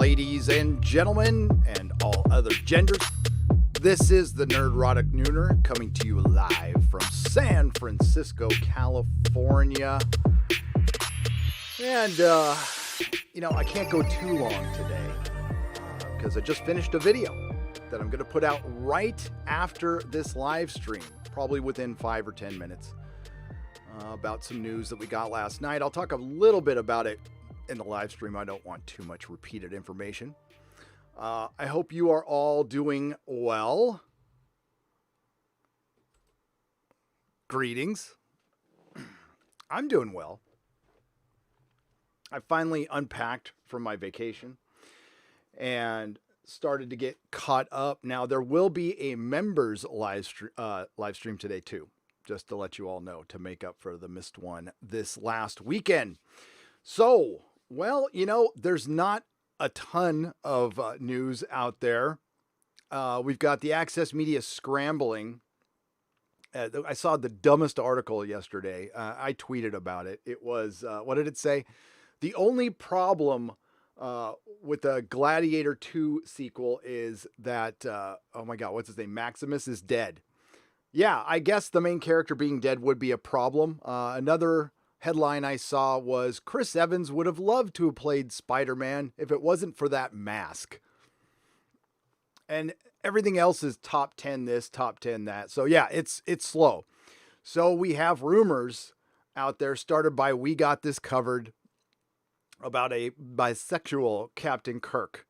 ladies and gentlemen, and all other genders. This is the Nerdrotic Nooner coming to you live from San Francisco, California. And, I can't go too long today because I just finished a video that I'm going to put out right after this live stream, probably within 5 or 10 minutes, about some news that we got last night. I'll talk a little bit about it in the live stream. I don't want too much repeated information. I hope you are all doing well. Greetings. I'm doing well. I finally unpacked from my vacation and started to get caught up. Now, there will be a members live stream today too, just to let you all know, to make up for the missed one this last weekend. So, well, there's not a ton of news out there. We've got the Access Media scrambling. I saw the dumbest article yesterday. I tweeted about it. It was, what did it say? The only problem with the Gladiator 2 sequel is that, oh my God, what's his name? Maximus is dead. Yeah, I guess the main character being dead would be a problem. Another headline I saw was Chris Evans would have loved to have played Spider-Man if it wasn't for that mask. And everything else is top 10 this, top 10 that. So yeah, it's slow. So we have rumors out there started by We Got This Covered about a bisexual Captain Kirk.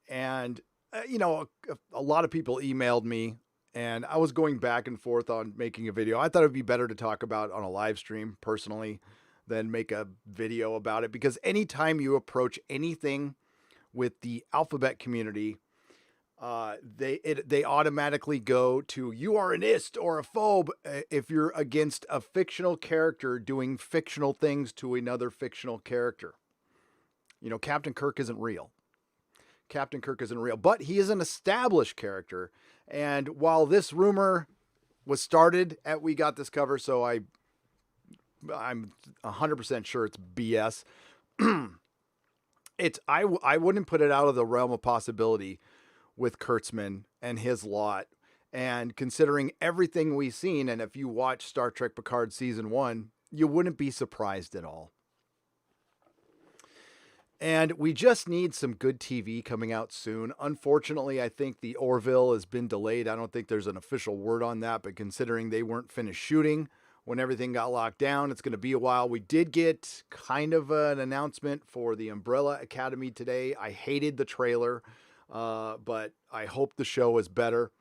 And, a lot of people emailed me, and I was going back and forth on making a video. I thought it'd be better to talk about on a live stream personally than make a video about it, because anytime you approach anything with the alphabet community, they automatically go to, you are an ist or a phobe if you're against a fictional character doing fictional things to another fictional character. Captain Kirk isn't real. Captain Kirk isn't real, but he is an established character. And while this rumor was started at We Got This Cover, so I'm 100% sure it's BS. I wouldn't put it out of the realm of possibility with Kurtzman and his lot. And considering everything we've seen, and if you watch Star Trek Picard Season 1, you wouldn't be surprised at all. And we just need some good TV coming out soon. Unfortunately, I think the Orville has been delayed. I don't think there's an official word on that, but considering they weren't finished shooting when everything got locked down, it's going to be a while. We did get kind of an announcement for the Umbrella Academy today. I hated the trailer, but I hope the show is better.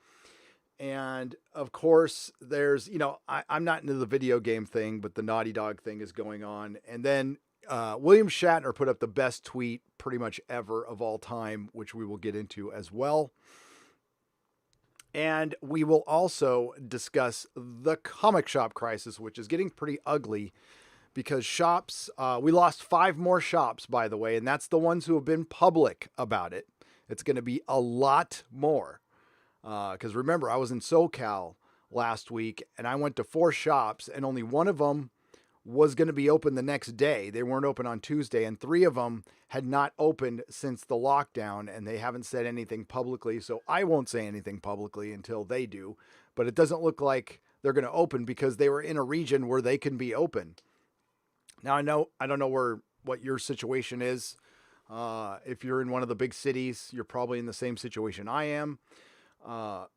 And of course, there's, I'm not into the video game thing, but the Naughty Dog thing is going on. And then William Shatner put up the best tweet pretty much ever of all time, which we will get into as well. And we will also discuss the comic shop crisis, which is getting pretty ugly because shops, we lost 5 more shops, by the way, and that's the ones who have been public about it. It's going to be a lot more. Because remember, I was in SoCal last week and I went to 4 shops and only one of them was going to be open the next day. They weren't open on Tuesday, and 3 of them had not opened since the lockdown, and they haven't said anything publicly. So I won't say anything publicly until they do, but it doesn't look like they're going to open because they were in a region where they can be open. Now, I don't know what your situation is. If you're in one of the big cities, you're probably in the same situation I am. I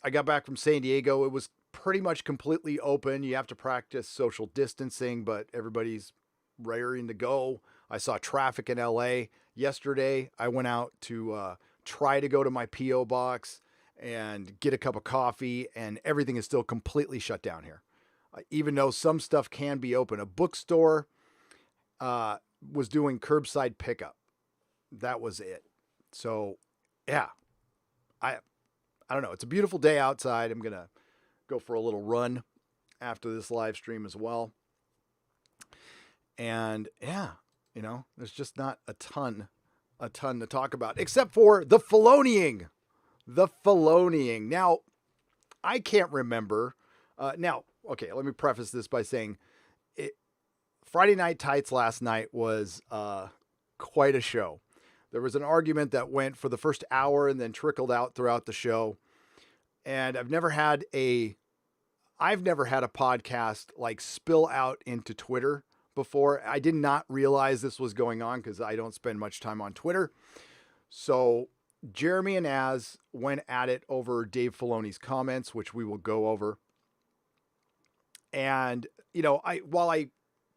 got back from San Diego. It was pretty much completely open. You have to practice social distancing, but everybody's raring to go. I saw traffic in LA yesterday. I went out to try to go to my PO box and get a cup of coffee, and everything is still completely shut down here. Even though some stuff can be open. A bookstore was doing curbside pickup. That was it. So, yeah, I don't know. It's a beautiful day outside. I'm going to go for a little run after this live stream as well. And yeah, there's just not a ton to talk about, except for the Filoning. Now, I can't remember. Okay, let me preface this by saying Friday Night Tights last night was quite a show. There was an argument that went for the first hour and then trickled out throughout the show. And I've never had a podcast like spill out into Twitter before. I did not realize this was going on because I don't spend much time on Twitter. So Jeremy and Az went at it over Dave Filoni's comments, which we will go over. And, while I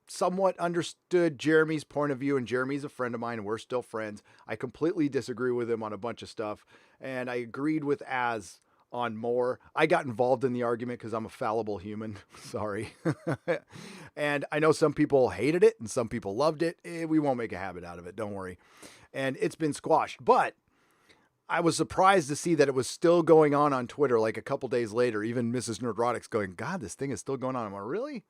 somewhat understood Jeremy's point of view, and Jeremy's a friend of mine and we're still friends, I completely disagree with him on a bunch of stuff. And I agreed with Az on more. I got involved in the argument because I'm a fallible human. Sorry. And I know some people hated it and some people loved it. We won't make a habit out of it. Don't worry. And it's been squashed. But I was surprised to see that it was still going on Twitter like a couple days later. Even Mrs. Nerdrotic's going, God, this thing is still going on. I'm like, really?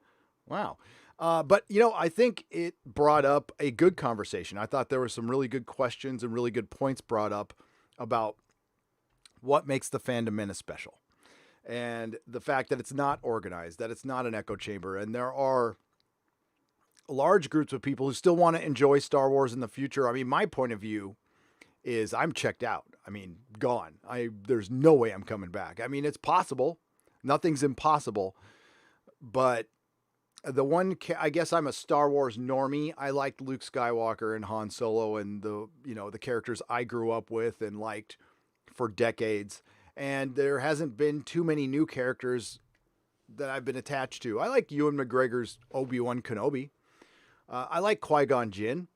Wow. But, I think it brought up a good conversation. I thought there were some really good questions and really good points brought up about what makes the fandom menace special, and the fact that it's not organized, that it's not an echo chamber. And there are large groups of people who still want to enjoy Star Wars in the future. I mean, my point of view is I'm checked out. I mean, gone. There's no way I'm coming back. I mean, it's possible. Nothing's impossible. But I guess I'm a Star Wars normie. I liked Luke Skywalker and Han Solo and the characters I grew up with and liked for decades. And there hasn't been too many new characters that I've been attached to. I like Ewan McGregor's Obi-Wan Kenobi. I like Qui-Gon Jinn.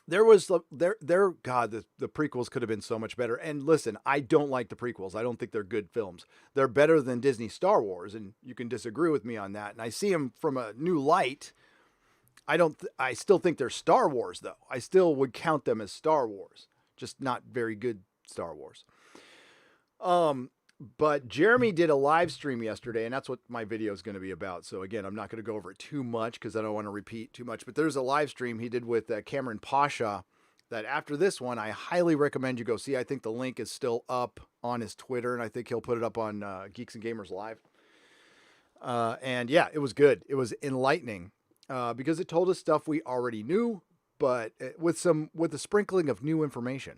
The prequels could have been so much better. And listen, I don't like the prequels. I don't think they're good films. They're better than Disney Star Wars, and you can disagree with me on that. And I see them from a new light. I still think they're Star Wars, though. I still would count them as Star Wars, just not very good Star Wars. But Jeremy did a live stream yesterday, and that's what my video is going to be about. So again, I'm not going to go over it too much because I don't want to repeat too much, but there's a live stream he did with Cameron Pasha that after this one, I highly recommend you go see. I think the link is still up on his Twitter, and I think he'll put it up on Geeks and Gamers Live. And yeah, it was good. It was enlightening because it told us stuff we already knew, but with a sprinkling of new information.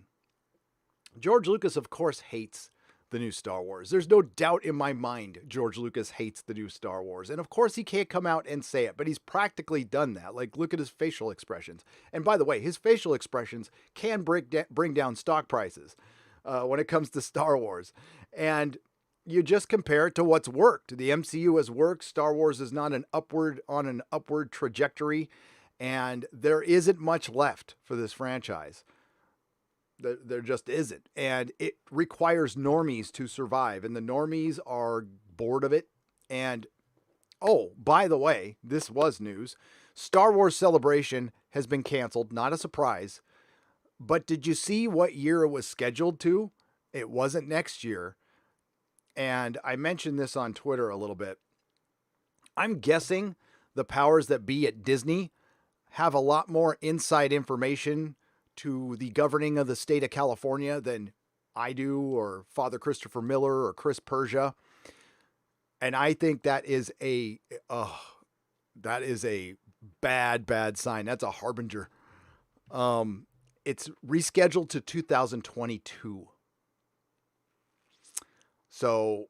George Lucas, of course, hates the new Star Wars. There's no doubt in my mind George Lucas hates the new Star Wars. And of course, he can't come out and say it, but he's practically done that. Like, look at his facial expressions. And by the way, his facial expressions can bring down stock prices when it comes to Star Wars. And you just compare it to what's worked. The MCU has worked. Star Wars is not on an upward trajectory. And there isn't much left for this franchise. There just isn't. And it requires normies to survive. And the normies are bored of it. And, oh, by the way, this was news. Star Wars Celebration has been canceled. Not a surprise. But did you see what year it was scheduled to? It wasn't next year. And I mentioned this on Twitter a little bit. I'm guessing the powers that be at Disney have a lot more inside information to the governing of the state of California than I do, or Father Christopher Miller, or Chris Persia. And I think that is a bad sign. That's a harbinger. It's rescheduled to 2022. So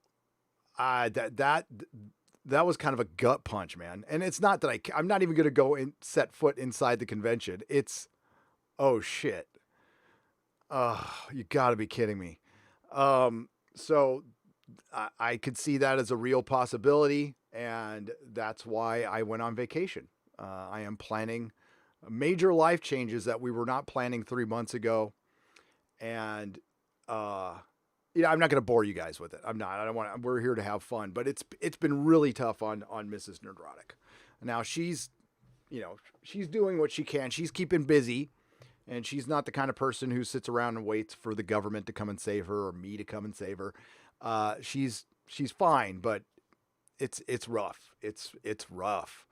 that was kind of a gut punch, man. And it's not that I'm not even going to go and set foot inside the convention. It's, oh shit. You gotta be kidding me. So I could see that as a real possibility. And that's why I went on vacation. I am planning major life changes that we were not planning 3 months ago. And, I'm not going to bore you guys with it. I don't want to, we're here to have fun, but it's been really tough on Mrs. Nerdrotic. Now she's doing what she can. She's keeping busy. And she's not the kind of person who sits around and waits for the government to come and save her or me to come and save her. She's fine, but it's rough. It's rough.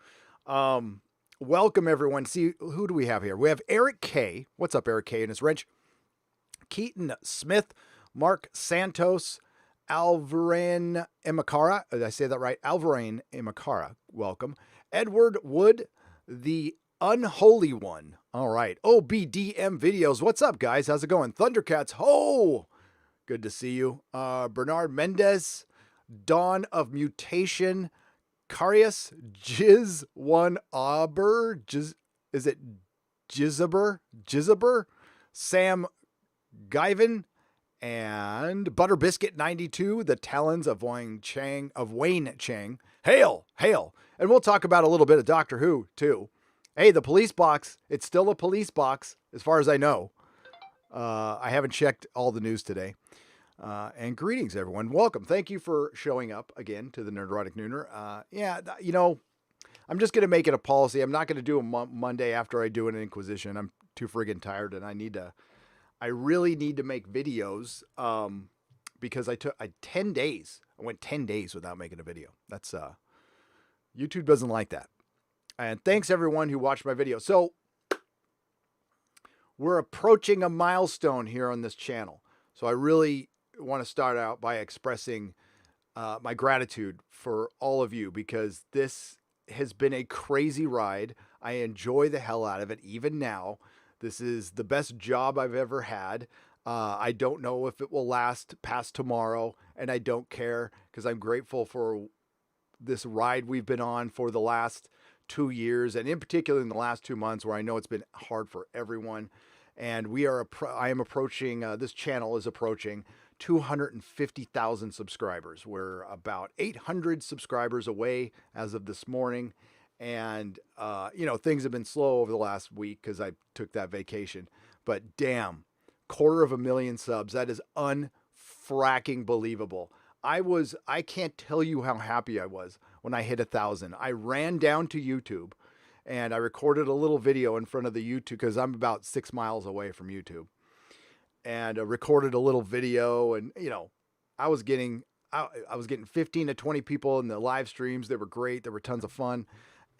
Welcome everyone. See, who do we have here? We have Eric K. What's up, Eric K. and his wrench? Keaton Smith, Mark Santos, Alvarain Imakara. Did I say that right? Alvarain Imakara. Welcome. Edward Wood, the Unholy One. All right. OBDM Videos. What's up, guys? How's it going? Thundercats. Ho! Good to see you. Bernard Mendez. Dawn of Mutation. Carius. Jiz1 Auber. Is it Jizaber? Sam Guyven. And Butter Biscuit 92, the talons of Wayne Chang. Hail. And we'll talk about a little bit of Doctor Who too. Hey, the police box. It's still a police box, as far as I know. I haven't checked all the news today. And greetings, everyone. Welcome. Thank you for showing up again to the Nerdrotic Nooner. I'm just going to make it a policy. I'm not going to do a Monday after I do an Inquisition. I'm too friggin' tired, and I really need to make videos because I 10 days. I went 10 days without making a video. That's YouTube doesn't like that. And thanks everyone who watched my video. So we're approaching a milestone here on this channel. So I really want to start out by expressing my gratitude for all of you, because this has been a crazy ride. I enjoy the hell out of it even now. This is the best job I've ever had. I don't know if it will last past tomorrow, and I don't care, because I'm grateful for this ride we've been on for the last 2 years, and in particular in the last 2 months, where I know it's been hard for everyone. And I am approaching, this channel is approaching 250,000 subscribers. We're about 800 subscribers away as of this morning. And, things have been slow over the last week because I took that vacation. But damn, 250,000 subs. That is unfracking believable. I can't tell you how happy I was when I hit 1,000. I ran down to YouTube and I recorded a little video in front of the YouTube, because I'm about 6 miles away from YouTube. And recorded a little video, and, I was getting 15 to 20 people in the live streams. They were great. They were tons of fun.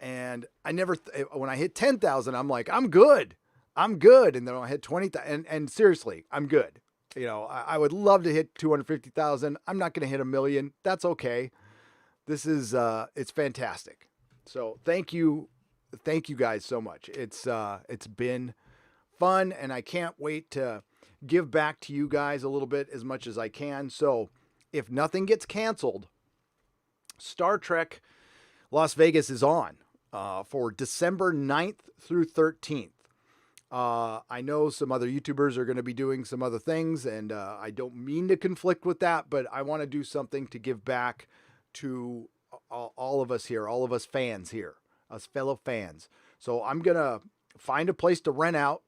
And I never, when I hit 10,000, I'm like, I'm good. And then I hit 20,000, and seriously, I'm good. I would love to hit 250,000. I'm not going to hit 1 million. That's okay. This is, it's fantastic. So thank you guys so much. It's been fun, and I can't wait to give back to you guys a little bit as much as I can. So if nothing gets canceled, Star Trek Las Vegas is on for December 9th through 13th. I know some other YouTubers are going to be doing some other things, and I don't mean to conflict with that, but I want to do something to give back to all of us here, all of us fans here, us fellow fans. So I'm going to find a place to rent out.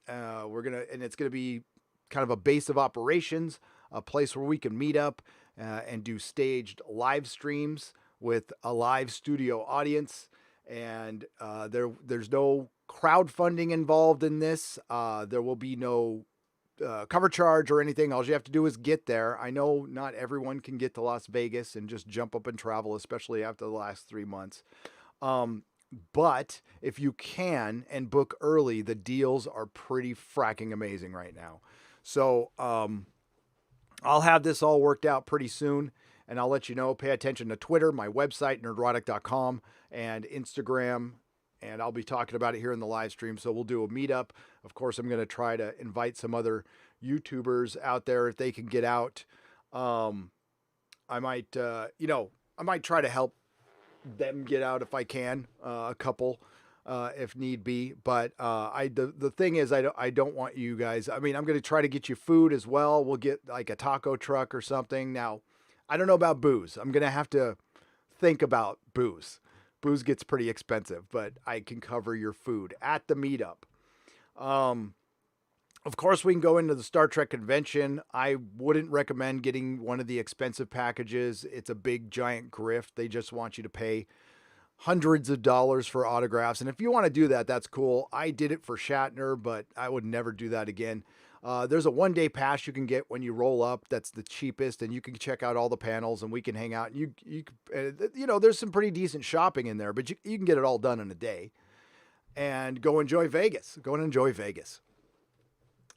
And it's going to be kind of a base of operations, a place where we can meet up and do staged live streams with a live studio audience. And there's no crowdfunding involved in this. There will be no cover charge or anything. All you have to do is get there. I know not everyone can get to Las Vegas and just jump up and travel, especially after the last 3 months. But if you can and book early, the deals are pretty fracking amazing right now. So I'll have this all worked out pretty soon, and I'll let you know. Pay attention to Twitter, my website, nerdrotic.com, and Instagram, and I'll be talking about it here in the live stream. So we'll do a meetup. Of course, I'm going to try to invite some other YouTubers out there if they can get out. I might try to help them get out if I can, a couple, if need be. But the thing is, I don't want you guys. I mean, I'm going to try to get you food as well. We'll get like a taco truck or something. Now, I don't know about booze. I'm going to have to think about booze. Booze gets pretty expensive, but I can cover your food at the meetup. Of course, we can go into the Star Trek convention. I wouldn't recommend getting one of the expensive packages. It's a big, giant grift. They just want you to pay hundreds of dollars for autographs. And if you want to do that, that's cool. I did it for Shatner, but I would never do that again. There's a one-day pass you can get when you roll up. That's the cheapest, and you can check out all the panels, and we can hang out. And there's some pretty decent shopping in there, but you can get it all done in a day. And go enjoy Vegas. Go and enjoy Vegas.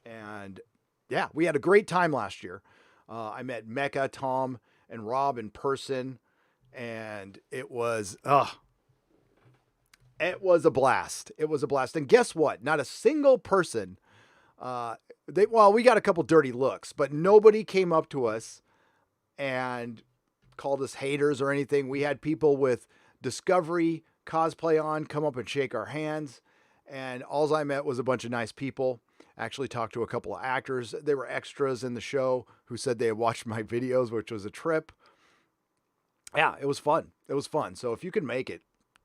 And yeah, we had a great time last year. I met Mecca, Tom, and Rob in person, and it was It was a blast. It was a blast. And guess what? Not a single person, we got a couple dirty looks, but nobody came up to us and called us haters or anything. We had people with Discovery cosplay on come up and shake our hands. And all I met was a bunch of nice people. Actually talked to a couple of actors. They were extras in the show who said they had watched my videos, which was a trip. Yeah, it was fun. It was fun. So if you can make it,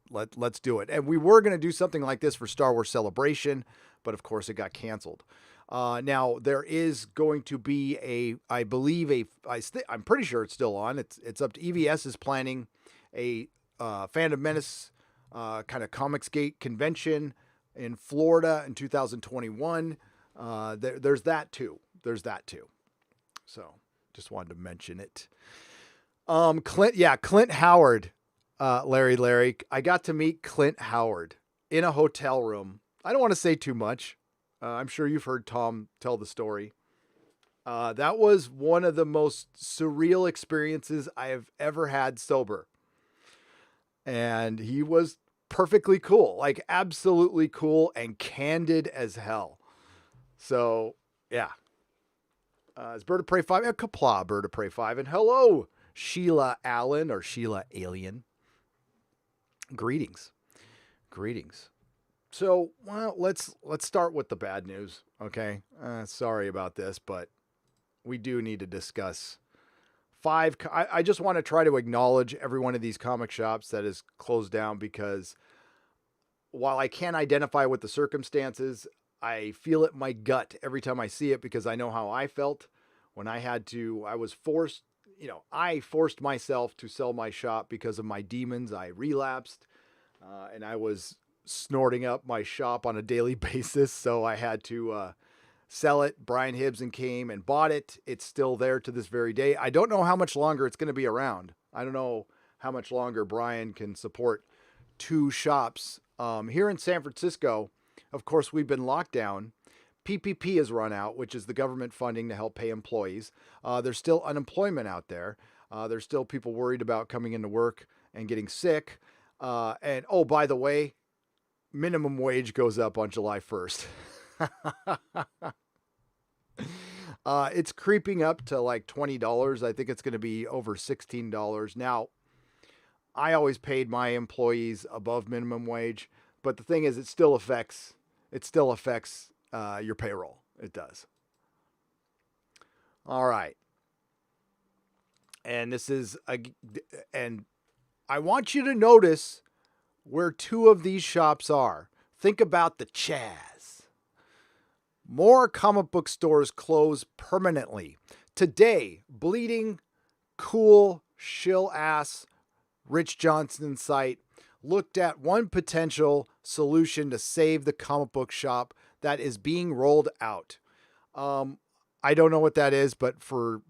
let's do it. And we were going to do something like this for Star Wars Celebration, but of course it got canceled. Now there is going to be I'm pretty sure it's still on. It's up to EVS is planning a Phantom Menace kind of Comicsgate convention in Florida in 2021. There's that too. So just wanted to mention it. Clint Howard, Larry. I got to meet Clint Howard in a hotel room. I don't want to say too much. I'm sure you've heard Tom tell the story. That was one of the most surreal experiences I have ever had sober. And he was perfectly cool, like absolutely cool and candid as hell. So, yeah. It's Bird of Prey 5. Kapla, Bird of Prey 5. And hello, Sheila Allen or Sheila Alien. Greetings. So, well, let's start with the bad news, okay? Sorry about this, but we do need to discuss 5. I just want to try to acknowledge every one of these comic shops that is closed down because while I can't identify with the circumstances, I feel it in my gut every time I see it because I know how I felt when I forced myself to sell my shop because of my demons. I relapsed and I was snorting up my shop on a daily basis. So I had to sell it. Brian Hibson came and bought it. It's still there to this very day. I don't know how much longer it's going to be around. I don't know how much longer Brian can support 2 shops. Here in San Francisco, of course, we've been locked down. PPP has run out, which is the government funding to help pay employees. There's still unemployment out there. There's still people worried about coming into work and getting sick. And oh, by the way, minimum wage goes up on July 1st. It's creeping up to like $20. I think it's going to be over $16. Now, I always paid my employees above minimum wage, but the thing is, it still affects your payroll. It does. All right. And and I want you to notice where 2 of these shops are. Think about the Chaz. More comic book stores close permanently. Today, bleeding, cool, shill ass Rich Johnson's site looked at one potential solution to save the comic book shop that is being rolled out. I don't know what that is, but for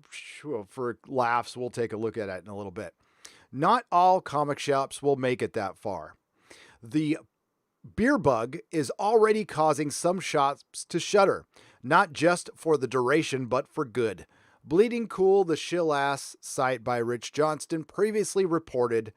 laughs, we'll take a look at it in a little bit. Not all comic shops will make it that far. The beer bug is already causing some shops to shutter, not just for the duration, but for good. Bleeding Cool, the shill-ass site by Rich Johnston, previously reported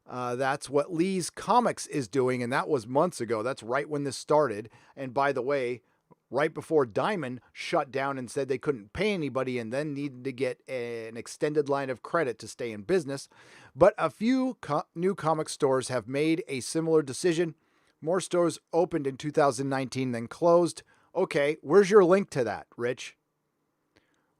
that's what Lee's Comics is doing, and that was months ago. That's right when this started. And by the way, right before Diamond shut down and said they couldn't pay anybody and then needed to get an extended line of credit to stay in business. But a few new comic stores have made a similar decision. More stores opened in 2019 than closed. Okay, where's your link to that, Rich?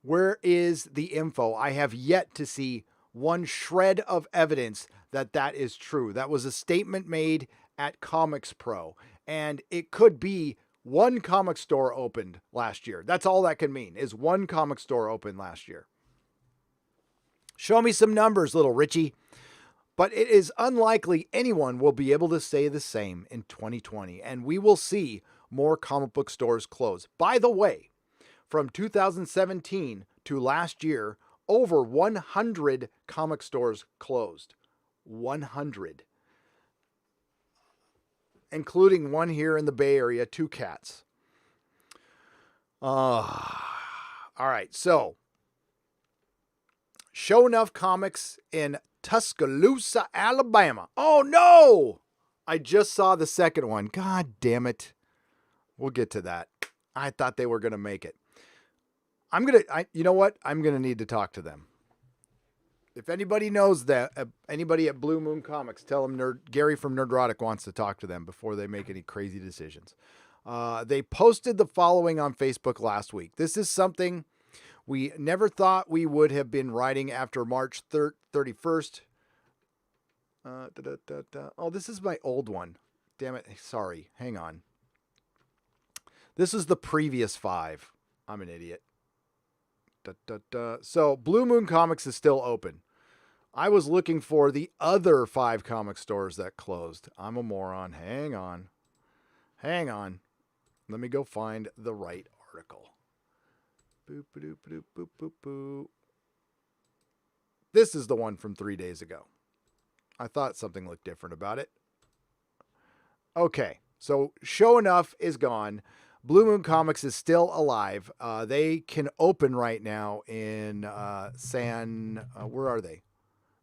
Where is the info? I have yet to see one shred of evidence that that is true. That was a statement made at Comics Pro, and it could be one comic store opened last year. That's all that can mean, is one comic store opened last year. Show me some numbers, little Richie. But it is unlikely anyone will be able to say the same in 2020, and we will see more comic book stores close. By the way, from 2017 to last year, over 100 comic stores closed. 100. Including one here in the Bay Area, 2 cats. All right, so Show Enough Comics in Tuscaloosa, Alabama. Oh no! I just saw the second one. God damn it. We'll get to that. I thought they were going to make it. You know what? I'm going to need to talk to them. If anybody knows that, anybody at Blue Moon Comics, tell them Gary from Nerdrotic wants to talk to them before they make any crazy decisions. They posted the following on Facebook last week. This is something we never thought we would have been writing after March 31st. Oh, this is my old one. Damn it. Sorry. Hang on. This is the previous 5. I'm an idiot. So Blue Moon Comics is still open. I was looking for the other 5 comic stores that closed. I'm a moron. Hang on. Let me go find the right article. Boop, boop, boop, boop, boop, boop. This is the one from 3 days ago. I thought something looked different about it. Okay, so Show Enough is gone. Blue Moon Comics is still alive. They can open right now in where are they?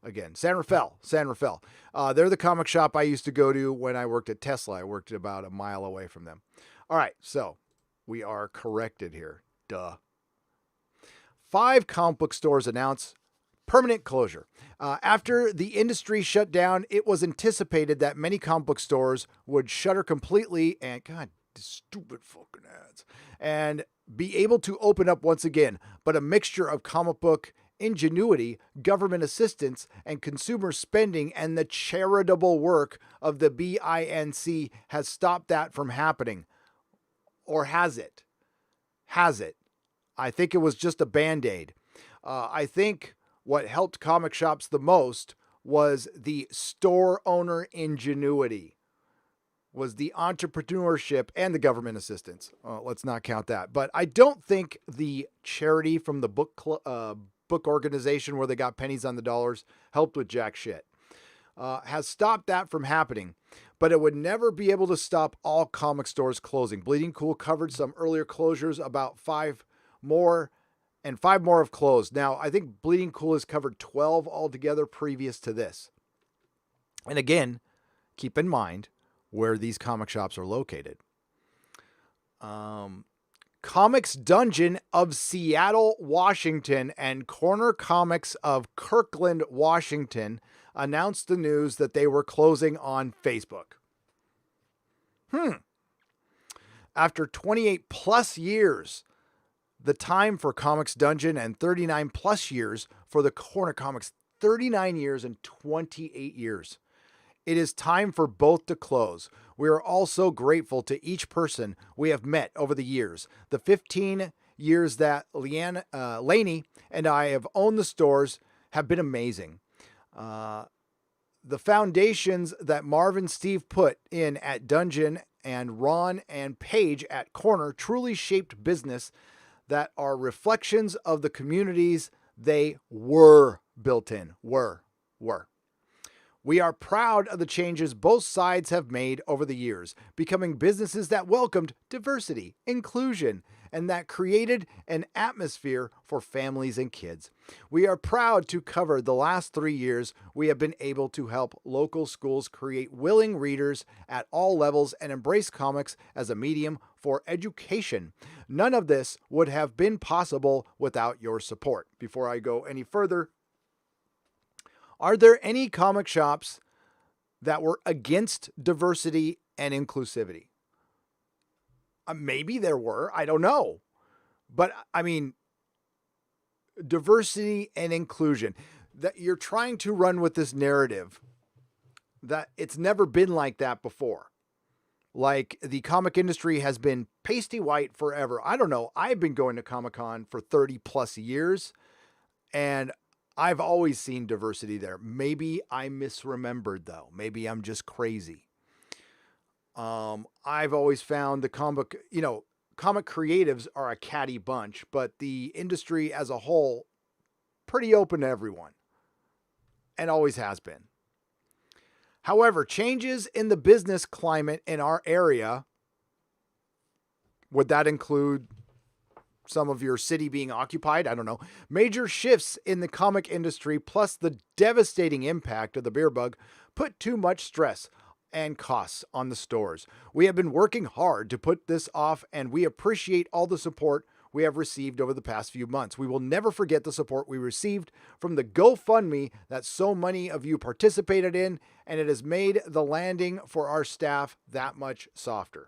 Again, San Rafael. They're the comic shop I used to go to when I worked at Tesla. I worked about a mile away from them. All right, so we are corrected here. Duh. 5 comic book stores announce permanent closure. After the industry shut down, it was anticipated that many comic book stores would shutter completely and, God, stupid fucking ads, and be able to open up once again. But a mixture of comic book ingenuity, government assistance, and consumer spending and the charitable work of the BINC has stopped that from happening. Or has it? I think it was just a Band-Aid. I think what helped comic shops the most was the store owner ingenuity, was the entrepreneurship and the government assistance. Let's not count that. But I don't think the charity from the book organization where they got pennies on the dollars helped with jack shit. Has stopped that from happening, but it would never be able to stop all comic stores closing. Bleeding Cool covered some earlier closures, about 5 more, and 5 more have closed. Now, I think Bleeding Cool has covered 12 altogether previous to this. And again, keep in mind where these comic shops are located. Comics Dungeon of Seattle, Washington, and Corner Comics of Kirkland, Washington announced the news that they were closing on Facebook. After 28 plus years, the time for Comics Dungeon, and 39 plus years for the Corner Comics, 39 years and 28 years. It is time for both to close. We are also grateful to each person we have met over the years. The 15 years that Lainey and I have owned the stores have been amazing. The foundations that Marv and Steve put in at Dungeon and Ron and Paige at Corner truly shaped business that are reflections of the communities they were built in. Were. We are proud of the changes both sides have made over the years, becoming businesses that welcomed diversity, inclusion, and that created an atmosphere for families and kids. We are proud to cover the last 3 years we have been able to help local schools create willing readers at all levels and embrace comics as a medium for education. None of this would have been possible without your support. Before I go any further, are there any comic shops that were against diversity and inclusivity? Maybe there were. I don't know. But I mean, diversity and inclusion, that you're trying to run with this narrative that it's never been like that before. Like the comic industry has been pasty white forever. I don't know. I've been going to Comic-Con for 30 plus years, and I've always seen diversity there. Maybe I misremembered, though. Maybe I'm just crazy. I've always found the comic creatives are a catty bunch, but the industry as a whole, pretty open to everyone, and always has been. However, changes in the business climate in our area, would that include some of your city being occupied? I don't know. Major shifts in the comic industry, plus the devastating impact of the beer bug, put too much stress and costs on the stores. We have been working hard to put this off, and we appreciate all the support we have received over the past few months. We will never forget the support we received from the GoFundMe that so many of you participated in, and it has made the landing for our staff that much softer.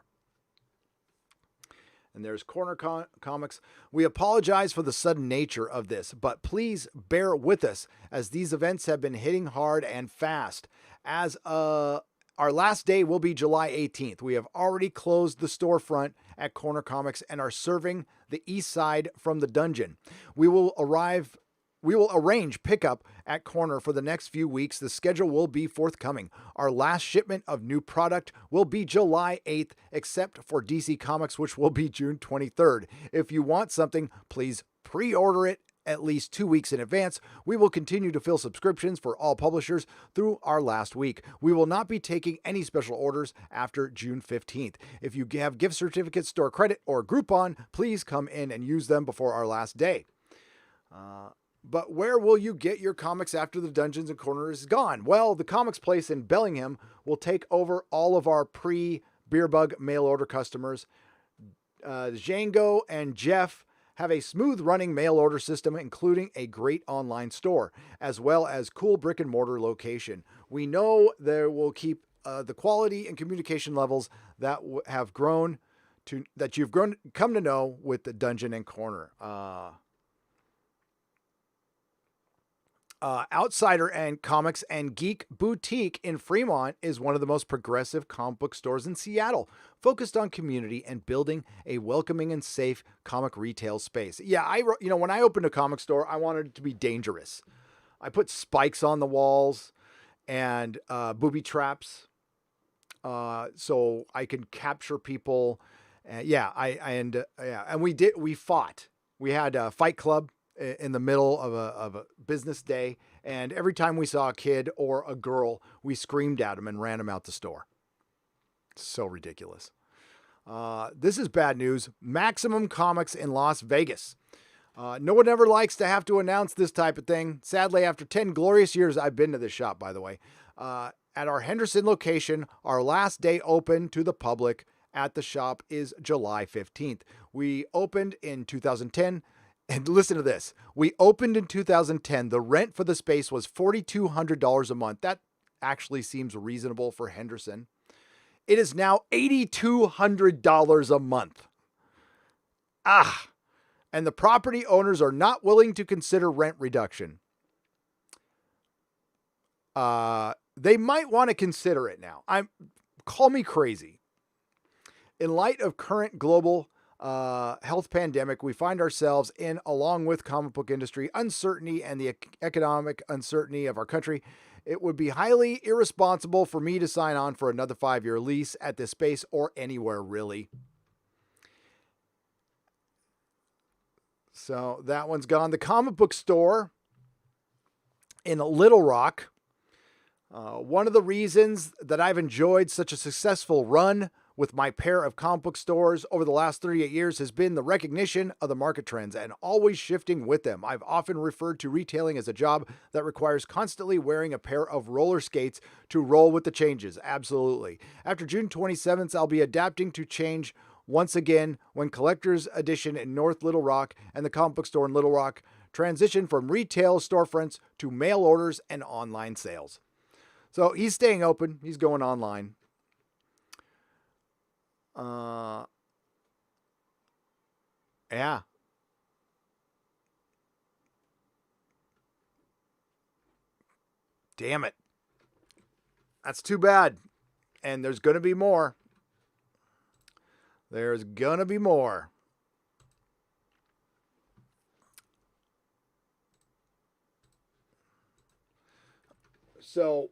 And there's Corner Comics. We apologize for the sudden nature of this, but please bear with us as these events have been hitting hard and fast. As our last day will be July 18th. We have already closed the storefront at Corner Comics and are serving the east side from the dungeon. We will arrange pickup at Corner for the next few weeks. The schedule will be forthcoming. Our last shipment of new product will be July 8th, except for DC Comics, which will be June 23rd. If you want something, please pre-order it at least 2 weeks in advance. We will continue to fill subscriptions for all publishers through our last week. We will not be taking any special orders after June 15th. If you have gift certificates, store credit, or Groupon, please come in and use them before our last day. But where will you get your comics after the Dungeons and Corners is gone? Well, the Comics Place in Bellingham will take over all of our pre-Beerbug mail order customers. Django and Jeff have a smooth running mail order system, including a great online store, as well as cool brick and mortar location. We know they will keep the quality and communication levels that have grown to, that you've come to know with the Dungeon and Corner. Outsider and Comics and Geek Boutique in Fremont is one of the most progressive comic book stores in Seattle, focused on community and building a welcoming and safe comic retail space. Yeah, when I opened a comic store, I wanted it to be dangerous. I put spikes on the walls and booby traps so I could capture people. And we fought. We had a fight club in the middle of a business day, and every time we saw a kid or a girl, we screamed at them and ran them out the store. So ridiculous. This is bad news. Maximum Comics in Las Vegas. No one ever likes to have to announce this type of thing. Sadly, after 10 glorious years, I've been to this shop, by the way. At our Henderson location, our last day open to the public at the shop is July 15th. We opened in 2010. And listen to this. We opened in 2010. The rent for the space was $4,200 a month. That actually seems reasonable for Henderson. It is now $8,200 a month. And the property owners are not willing to consider rent reduction. They might want to consider it now. Call me crazy. In light of current global health pandemic we find ourselves in, along with comic book industry uncertainty and the economic uncertainty of our country, it would be highly irresponsible for me to sign on for another 5-year lease at this space or anywhere really. So that one's gone. The comic book store in Little Rock. One of the reasons that I've enjoyed such a successful run with my pair of comic book stores over the last 38 years has been the recognition of the market trends and always shifting with them. I've often referred to retailing as a job that requires constantly wearing a pair of roller skates to roll with the changes. Absolutely. After June 27th, I'll be adapting to change once again when Collector's Edition in North Little Rock and the comic book store in Little Rock transition from retail storefronts to mail orders and online sales. So he's staying open. He's going online. Yeah. Damn it. That's too bad. And there's going to be more. There's going to be more. So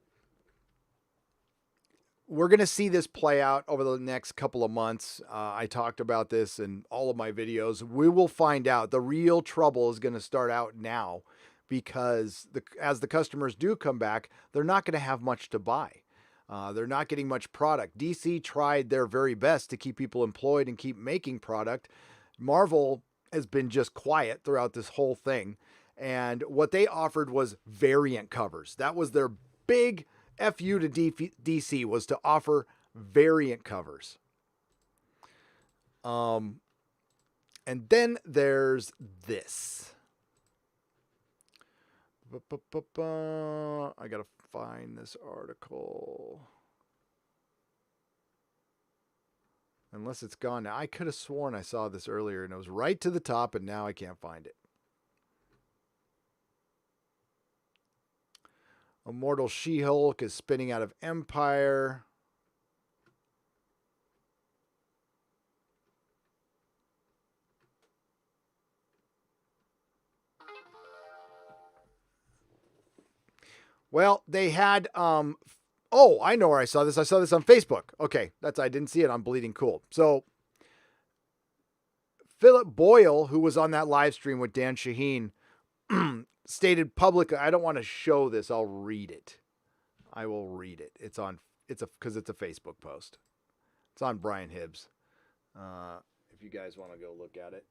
we're going to see this play out over the next couple of months. I talked about this in all of my videos. We will find out. The real trouble is going to start out now because as the customers do come back, they're not going to have much to buy. They're not getting much product. DC tried their very best to keep people employed and keep making product. Marvel has been just quiet throughout this whole thing. And what they offered was variant covers. That was their big FU to DC was to offer variant covers. And then there's this. I gotta find this article. Unless it's gone now. I could have sworn I saw this earlier and it was right to the top and now I can't find it. Immortal She-Hulk is spinning out of Empire. Well, they had, oh, I know where I saw this. I saw this on Facebook. Okay, I didn't see it on Bleeding Cool. So, Philip Boyle, who was on that live stream with Dan Shaheen, stated publicly, I don't want to show this. I'll read it. I will read it. Because it's a Facebook post. It's on Brian Hibbs. If you guys want to go look at it,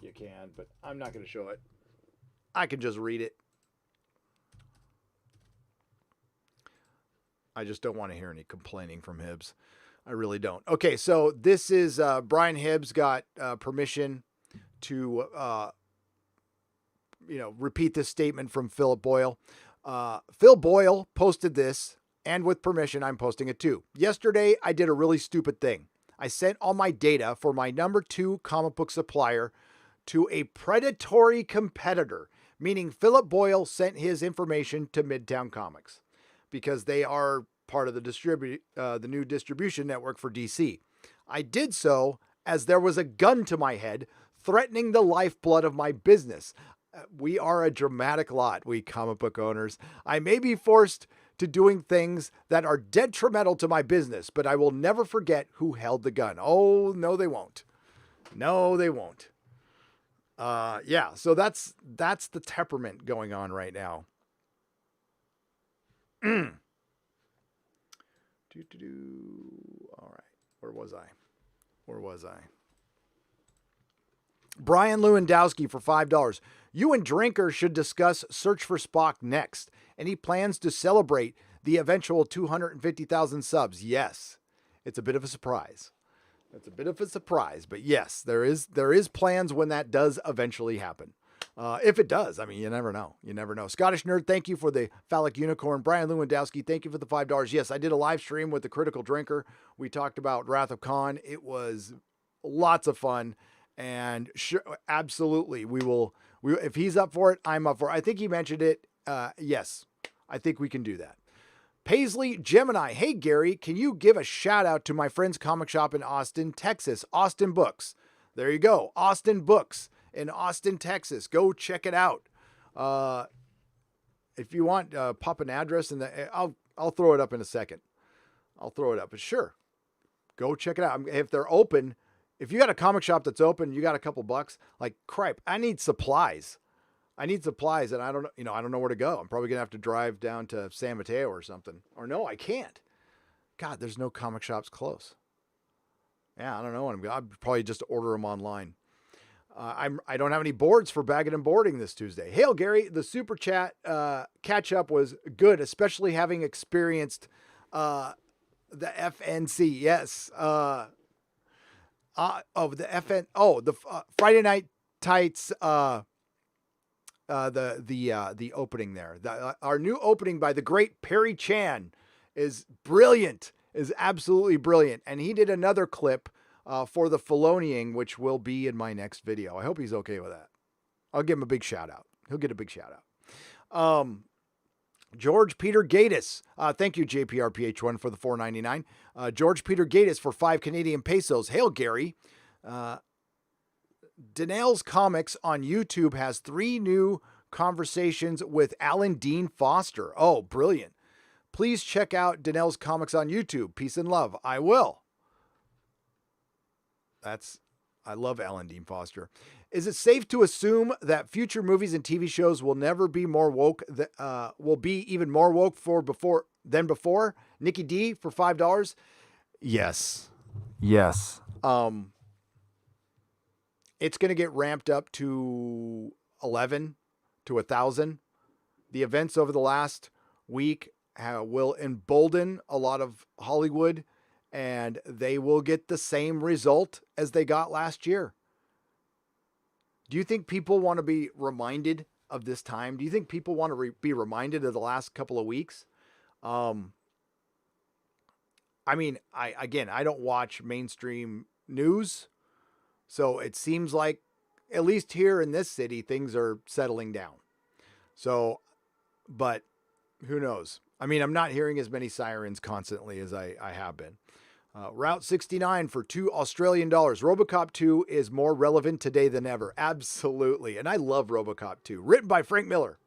you can, but I'm not going to show it. I can just read it. I just don't want to hear any complaining from Hibbs. I really don't. Okay, so this is Brian Hibbs got permission to, repeat this statement from Philip Boyle. Phil Boyle posted this, and with permission, I'm posting it too. Yesterday, I did a really stupid thing. I sent all my data for my number 2 comic book supplier to a predatory competitor, meaning Philip Boyle sent his information to Midtown Comics, because they are part of the new distribution network for DC. I did so as there was a gun to my head, threatening the lifeblood of my business. We are a dramatic lot, we comic book owners. I may be forced to doing things that are detrimental to my business, but I will never forget who held the gun. Oh, no, they won't. No, they won't. Yeah, so that's the temperament going on right now. All right. Where was I? Brian Lewandowski for $5. You and Drinker should discuss Search for Spock next. Any plans to celebrate the eventual 250,000 subs? Yes. It's a bit of a surprise. But yes, there is plans when that does eventually happen. If it does, I mean, you never know. Scottish Nerd, thank you for the phallic unicorn. Brian Lewandowski, thank you for the $5. Yes, I did a live stream with the Critical Drinker. We talked about Wrath of Khan. It was lots of fun, and sure, absolutely, we will. If he's up for it, I'm up for it. I think he mentioned it. Yes, I think we can do that. Paisley Gemini, hey Gary, can you give a shout out to my friend's comic shop in Austin, Texas? Austin Books. There you go, Austin Books in Austin, Texas. Go check it out. If you want, pop an address and I'll throw it up in a second. But sure, go check it out. If they're open, if you got a comic shop that's open, you got a couple bucks. Like, crap, I need supplies, and I don't know where to go. I'm probably gonna have to drive down to San Mateo or something. Or no, I can't. God, there's no comic shops close. Yeah, I don't know. I'll probably just order them online. I don't have any boards for bagging and boarding this Tuesday. Hail Gary, the super chat catch up was good, especially having experienced the FNC. Yes. The Friday Night Tights. The opening there. Our new opening by the great Perry Chan is brilliant. Is absolutely brilliant, and he did another clip for the Filoning, which will be in my next video. I hope he's okay with that. I'll give him a big shout out. He'll get a big shout out. George Peter Gatis. Thank you, JPRPH1, for the $4.99. George Peter Gatis for 5 Canadian pesos. Hail, Gary. Danelle's Comics on YouTube has 3 new conversations with Alan Dean Foster. Oh, brilliant. Please check out Danelle's Comics on YouTube. Peace and love. I will. I love Alan Dean Foster. Is it safe to assume that future movies and TV shows will never be more woke, will be even more woke than before? Nikki D for $5. Yes. It's going to get ramped up to 11 to 1,000. The events over the last week will embolden a lot of Hollywood, and they will get the same result as they got last year. Do you think people want to be reminded of this time? Do you think people want to be reminded of the last couple of weeks? I mean, I don't watch mainstream news, so it seems like, at least here in this city, things are settling down. So, but who knows? I mean, I'm not hearing as many sirens constantly as I have been. Route 69 for $2 Australian. RoboCop 2 is more relevant today than ever. Absolutely. And I love RoboCop 2. Written by Frank Miller.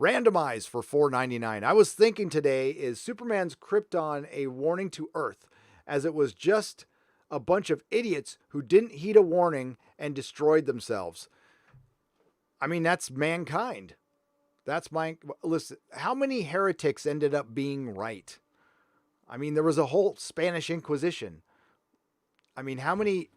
Randomized for $4.99. I was thinking today, is Superman's Krypton a warning to Earth? As it was just a bunch of idiots who didn't heed a warning and destroyed themselves. I mean, that's mankind. Listen, how many heretics ended up being right? I mean, there was a whole Spanish Inquisition. I mean, how many?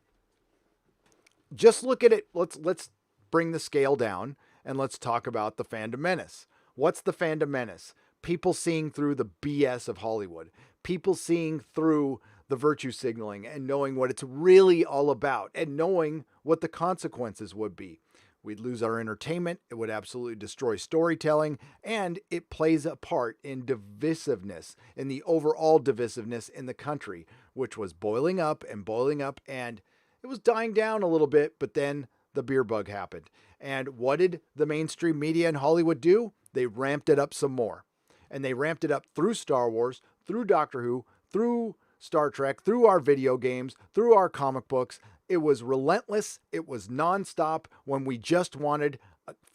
Just look at it. Let's bring the scale down and let's talk about the fandom menace. What's the fandom menace? People seeing through the BS of Hollywood. People seeing through the virtue signaling and knowing what it's really all about and knowing what the consequences would be. We'd lose our entertainment. It would absolutely destroy storytelling, and it plays a part in divisiveness, in the overall divisiveness in the country, which was boiling up, and it was dying down a little bit, but then the beer bug happened. And what did the mainstream media in Hollywood do? They ramped it up some more. And they ramped it up through Star Wars, through Doctor Who, through Star Trek, through our video games, through our comic books. It was relentless. It was nonstop when we just wanted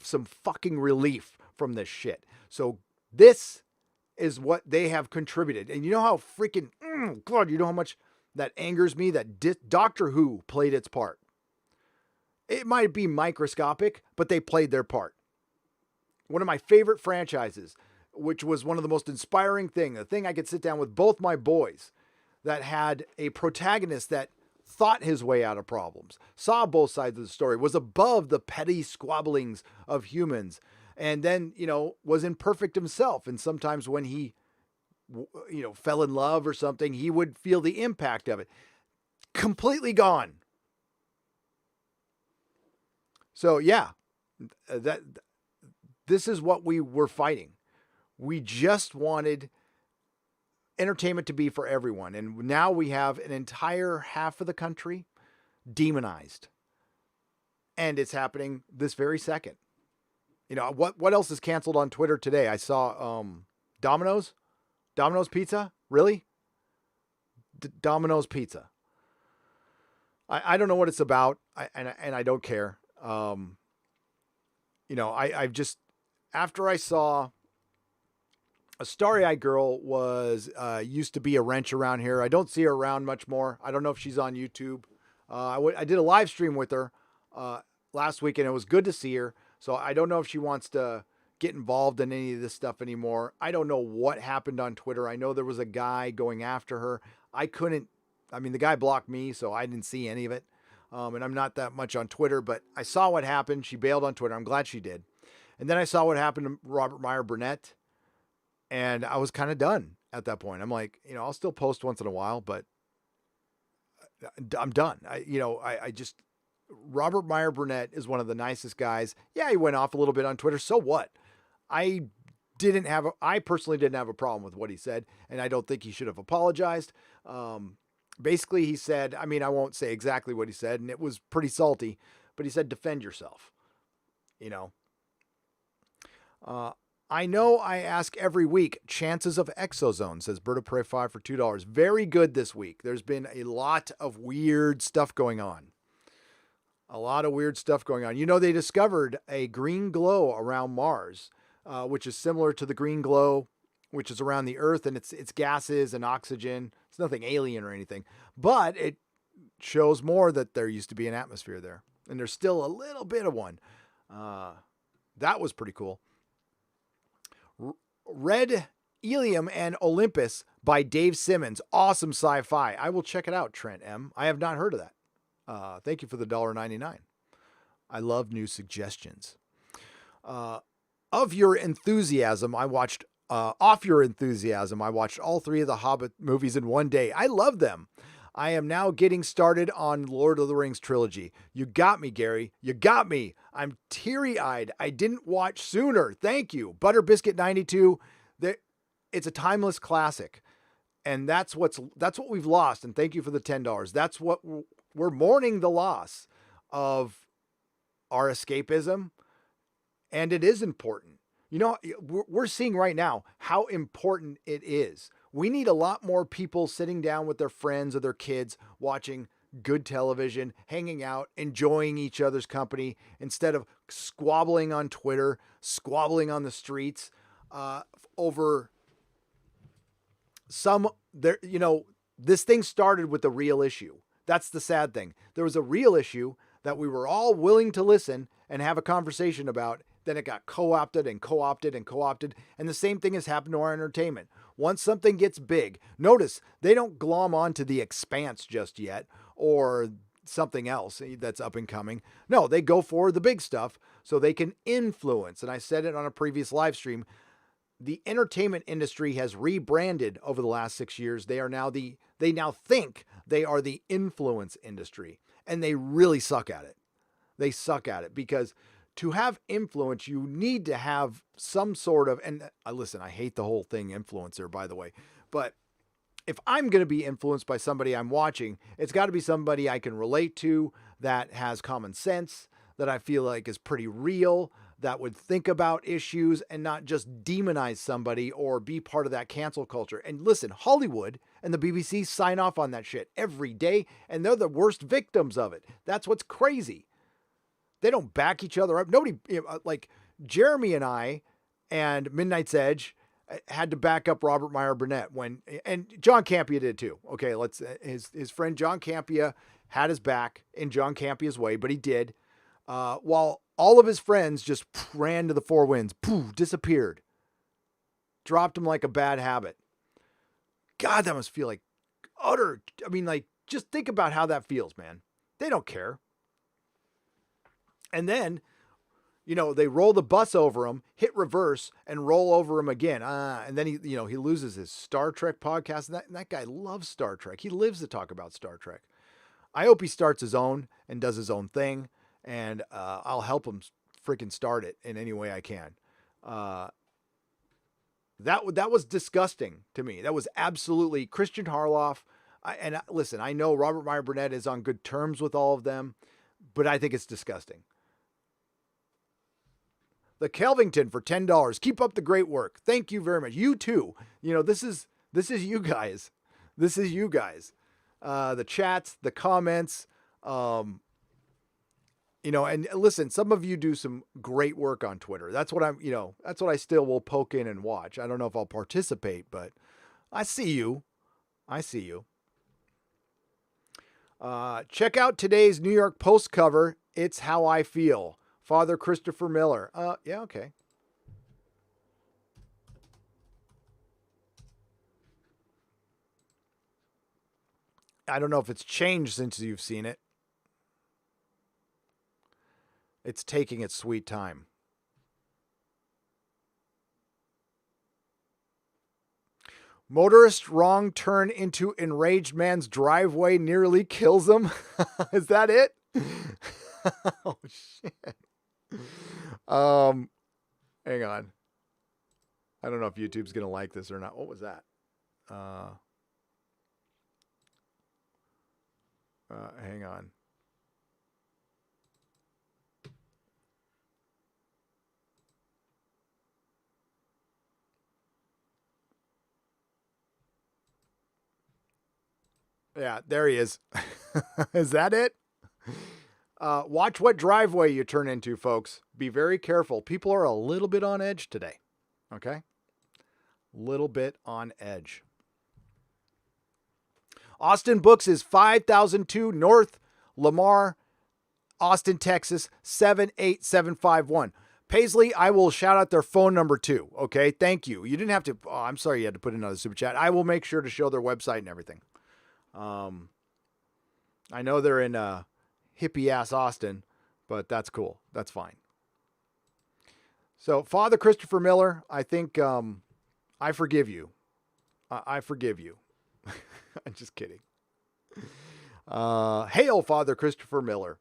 some fucking relief from this shit. So this is what they have contributed. And you know how freaking, God, you know how much that angers me that Doctor Who played its part. It might be microscopic, but they played their part. One of my favorite franchises, which was one of the most inspiring thing, the thing I could sit down with both my boys, that had a protagonist that thought his way out of problems, saw both sides of the story, was above the petty squabblings of humans, and then, was imperfect himself. And sometimes when he, fell in love or something, he would feel the impact of it. Completely gone. So yeah, this is what we were fighting. We just wanted entertainment to be for everyone. And now we have an entire half of the country demonized. And it's happening this very second. What else is canceled on Twitter today? I saw Domino's Pizza. Really? Domino's Pizza. I don't know what it's about. And I don't care. I've just, after I saw a starry-eyed girl was used to be a wrench around here. I don't see her around much more. I don't know if she's on YouTube. I did a live stream with her last week, and it was good to see her. So I don't know if she wants to get involved in any of this stuff anymore. I don't know what happened on Twitter. I know there was a guy going after her. The guy blocked me, so I didn't see any of it. And I'm not that much on Twitter, but I saw what happened. She bailed on Twitter. I'm glad she did. And then I saw what happened to Robert Meyer Burnett. And I was kind of done at that point. I'm like, I'll still post once in a while, but I'm done. Robert Meyer Burnett is one of the nicest guys. Yeah, he went off a little bit on Twitter. So what? I personally didn't have a problem with what he said, and I don't think he should have apologized. Basically, he said, I won't say exactly what he said, and it was pretty salty, but he said, defend yourself. I know I ask every week, chances of Exozone, says Bird of Prey 5 for $2. Very good this week. There's been a lot of weird stuff going on. They discovered a green glow around Mars, which is similar to the green glow, which is around the Earth, and it's gases and oxygen. It's nothing alien or anything, but it shows more that there used to be an atmosphere there, and there's still a little bit of one. That was pretty cool. Red Ilium and Olympus by Dave Simmons. Awesome sci-fi. I will check it out, Trent M. I have not heard of that. Thank you for the $1.99. I love new suggestions. Of your enthusiasm, I watched off your enthusiasm, I watched all 3 of the Hobbit movies in one day. I love them. I am now getting started on Lord of the Rings trilogy. You got me, Gary. You got me. I'm teary-eyed. I didn't watch sooner. Thank you. Butter Biscuit 92. It's a timeless classic. And that's what we've lost. And thank you for the $10. That's what we're mourning, the loss of our escapism. And it is important. You know, we're seeing right now how important it is. We need a lot more people sitting down with their friends or their kids, watching good television, hanging out, enjoying each other's company, instead of squabbling on Twitter, squabbling on the streets, over this thing started with a real issue. That's the sad thing. There was a real issue that we were all willing to listen and have a conversation about. Then it got co-opted and co-opted and co-opted. And the same thing has happened to our entertainment. Once something gets big, notice they don't glom onto The Expanse just yet or something else that's up and coming. No, they go for the big stuff so they can influence. And I said it on a previous live stream. The entertainment industry has rebranded over the last 6 years. They now think they are the influence industry, and they really suck at it. They suck at it because to have influence, you need to have some sort of, and listen, I hate the whole thing influencer, by the way, but if I'm going to be influenced by somebody I'm watching, it's got to be somebody I can relate to, that has common sense, that I feel like is pretty real, that would think about issues and not just demonize somebody or be part of that cancel culture. And listen, Hollywood and the BBC sign off on that shit every day, and they're the worst victims of it. That's what's crazy. They don't back each other up. Nobody, like Jeremy and I and Midnight's Edge had to back up Robert Meyer Burnett and John Campea did too. Okay, his friend John Campea had his back in John Campea's way, but he did. While all of his friends just ran to the four winds, poof, disappeared, dropped him like a bad habit. God, that must feel like just think about how that feels, man. They don't care. And then, they roll the bus over him, hit reverse, and roll over him again. And then he loses his Star Trek podcast. And that guy loves Star Trek. He lives to talk about Star Trek. I hope he starts his own and does his own thing. And I'll help him freaking start it in any way I can. That was disgusting to me. That was absolutely Christian Harloff. Listen, I know Robert Meyer Burnett is on good terms with all of them, but I think it's disgusting. The Kelvington for $10. Keep up the great work. Thank you very much. You too. This is you guys. This is you guys. The chats, the comments, and listen, some of you do some great work on Twitter. That's what I still will poke in and watch. I don't know if I'll participate, but I see you. Check out today's New York Post cover. It's How I Feel. Father Christopher Miller. Yeah, okay. I don't know if it's changed since you've seen it. It's taking its sweet time. Motorist wrong turn into enraged man's driveway nearly kills him. Is that it? Oh, shit. Hang on. I don't know if YouTube's going to like this or not. What was that? Hang on. Yeah, there he is. Is that it? Watch what driveway you turn into, folks. Be very careful. People are a little bit on edge today. Okay? Little bit on edge. Austin Books is 5002 North Lamar, Austin, Texas, 78751. Paisley, I will shout out their phone number too. Okay? Thank you. You didn't have to. Oh, I'm sorry you had to put another super chat. I will make sure to show their website and everything. I know they're in hippie ass Austin, but that's cool. That's fine. So Father Christopher Miller, I think I forgive you. I forgive you. I'm just kidding. Hail Father Christopher Miller.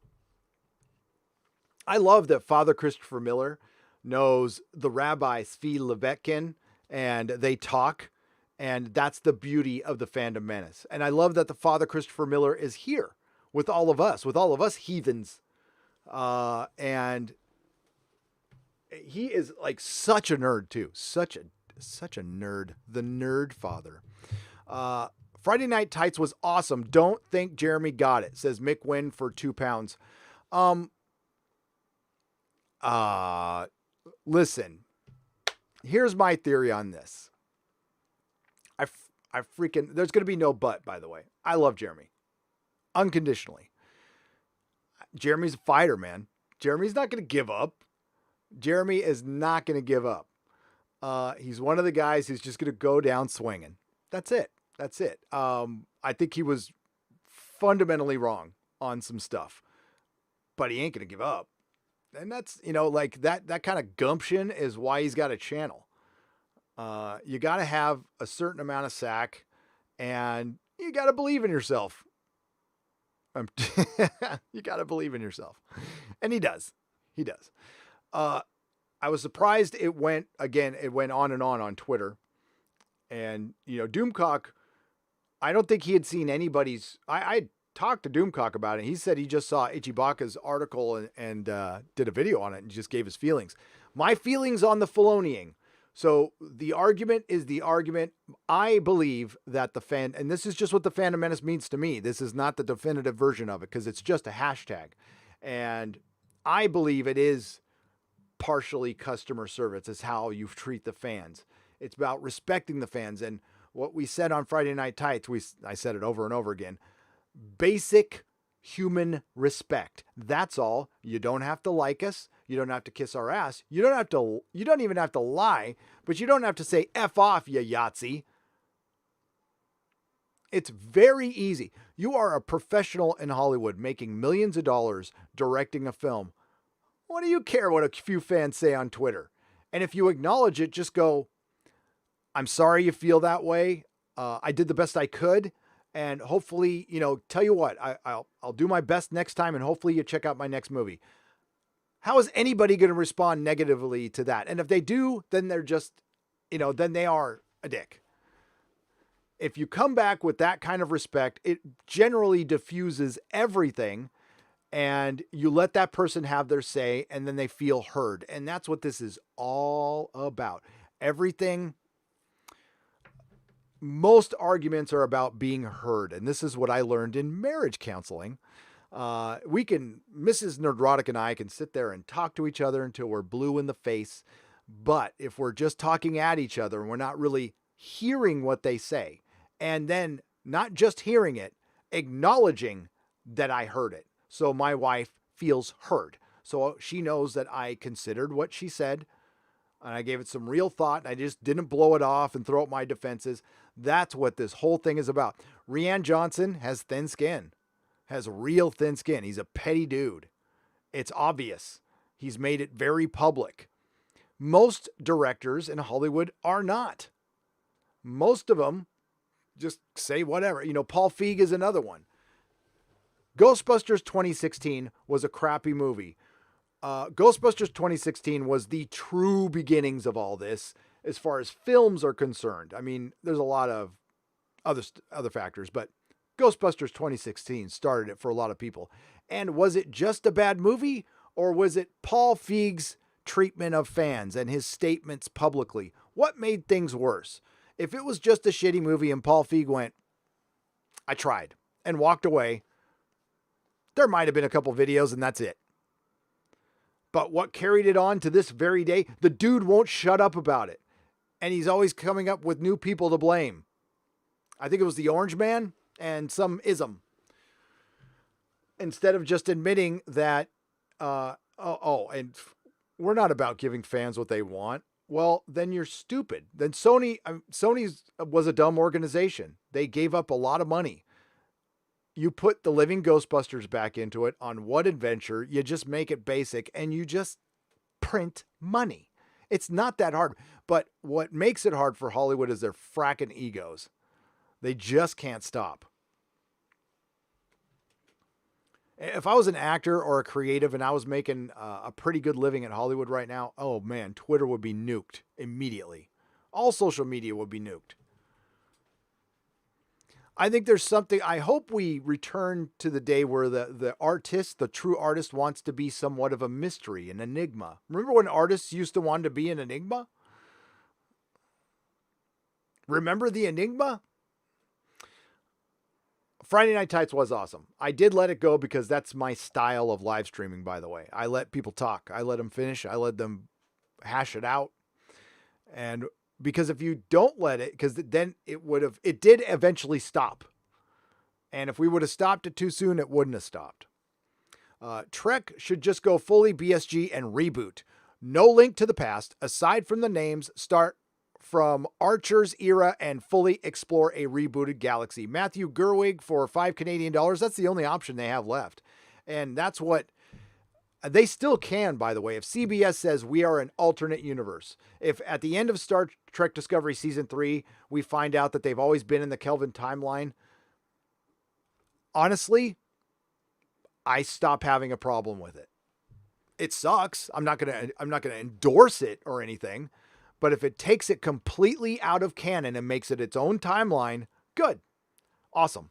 I love that Father Christopher Miller knows the rabbi Svi Levetkin, and they talk, and that's the beauty of the Fandom Menace. And I love that the Father Christopher Miller is here with all of us heathens. And he is like such a nerd too. Such a nerd. The nerd father. Friday Night Tights was awesome. Don't think Jeremy got it, says Mick Wynn for £2. Listen, here's my theory on this. I freaking, there's going to be no but, by the way. I love Jeremy. Unconditionally. Jeremy's a fighter, man. Jeremy's not going to give up. Jeremy is not going to give up. He's one of the guys who's just going to go down swinging. That's it. I think he was fundamentally wrong on some stuff, but he ain't going to give up. And that's, like that kind of gumption is why he's got a channel. You got to have a certain amount of sack, and you got to believe in yourself. You got to believe in yourself. And he does. I was surprised it went on and on Twitter. And, Doomcock, I don't think he had seen anybody's, I talked to Doomcock about it. He said he just saw Ichibaka's article and did a video on it and just gave his feelings. My feelings on the Filoning. So the argument is the argument. I believe that and this is just what the Phantom Menace means to me. This is not the definitive version of it because it's just a hashtag. And I believe it is partially customer service. It's how you treat the fans. It's about respecting the fans. And what we said on Friday Night Tights, I said it over and over again, basic human respect. That's all. You don't have to like us. You don't have to kiss our ass. You don't even have to lie, but you don't have to say F off, you Yahtzee. It's very easy. You are a professional in Hollywood making millions of dollars directing a film. What do you care what a few fans say on Twitter? And if you acknowledge it, just go, I'm sorry you feel that way. I did the best I could. And hopefully, tell you what, I'll do my best next time. And hopefully you check out my next movie. How is anybody going to respond negatively to that? And if they do, then they're just, then they are a dick. If you come back with that kind of respect, it generally diffuses everything and you let that person have their say and then they feel heard. And that's what this is all about. Most arguments are about being heard. And this is what I learned in marriage counseling. Mrs. Nerdrotic and I can sit there and talk to each other until we're blue in the face. But if we're just talking at each other and we're not really hearing what they say, and then not just hearing it, acknowledging that I heard it. So my wife feels heard. So she knows that I considered what she said and I gave it some real thought. And I just didn't blow it off and throw out my defenses. That's what this whole thing is about. Rian Johnson has thin skin. Has real thin skin. He's a petty dude. It's obvious. He's made it very public. Most directors in Hollywood are not. Most of them just say whatever. Paul Feig is another one. Ghostbusters 2016 was a crappy movie. Ghostbusters 2016 was the true beginnings of all this as far as films are concerned. I mean, there's a lot of other factors, but Ghostbusters 2016 started it for a lot of people. And was it just a bad movie, or was it Paul Feig's treatment of fans and his statements publicly? What made things worse? If it was just a shitty movie and Paul Feig went, I tried, and walked away, there might have been a couple videos and that's it. But what carried it on to this very day, the dude won't shut up about it. And he's always coming up with new people to blame. I think it was the Orange Man and some ism. Instead of just admitting that, and we're not about giving fans what they want. Well, then you're stupid. Then Sony's was a dumb organization. They gave up a lot of money. You put the living Ghostbusters back into it on what adventure? You just make it basic and you just print money. It's not that hard. But what makes it hard for Hollywood is their fracking egos. They just can't stop. If I was an actor or a creative and I was making a pretty good living in Hollywood right now, oh man, Twitter would be nuked immediately. All social media would be nuked. I think there's something, I hope we return to the day where the artist, the true artist, wants to be somewhat of a mystery, an enigma. Remember when artists used to want to be an enigma? Remember the enigma? Friday Night Tights was awesome. I did let it go because that's my style of live streaming, by the way. I let people talk. I let them finish. I let them hash it out. And because if you don't let it, because then it did eventually stop. And if we would have stopped it too soon, it wouldn't have stopped. Trek should just go fully BSG and reboot. No link to the past, aside from the names, start from Archer's era and fully explore a rebooted galaxy. Matthew Gerwig for $5 Canadian. That's the only option they have left. And that's what they still can, by the way. If CBS says we are an alternate universe, if at the end of Star Trek Discovery Season 3, we find out that they've always been in the Kelvin timeline, honestly, I stop having a problem with it. It sucks. I'm not going to endorse it or anything. But if it takes it completely out of canon and makes it its own timeline, good. Awesome.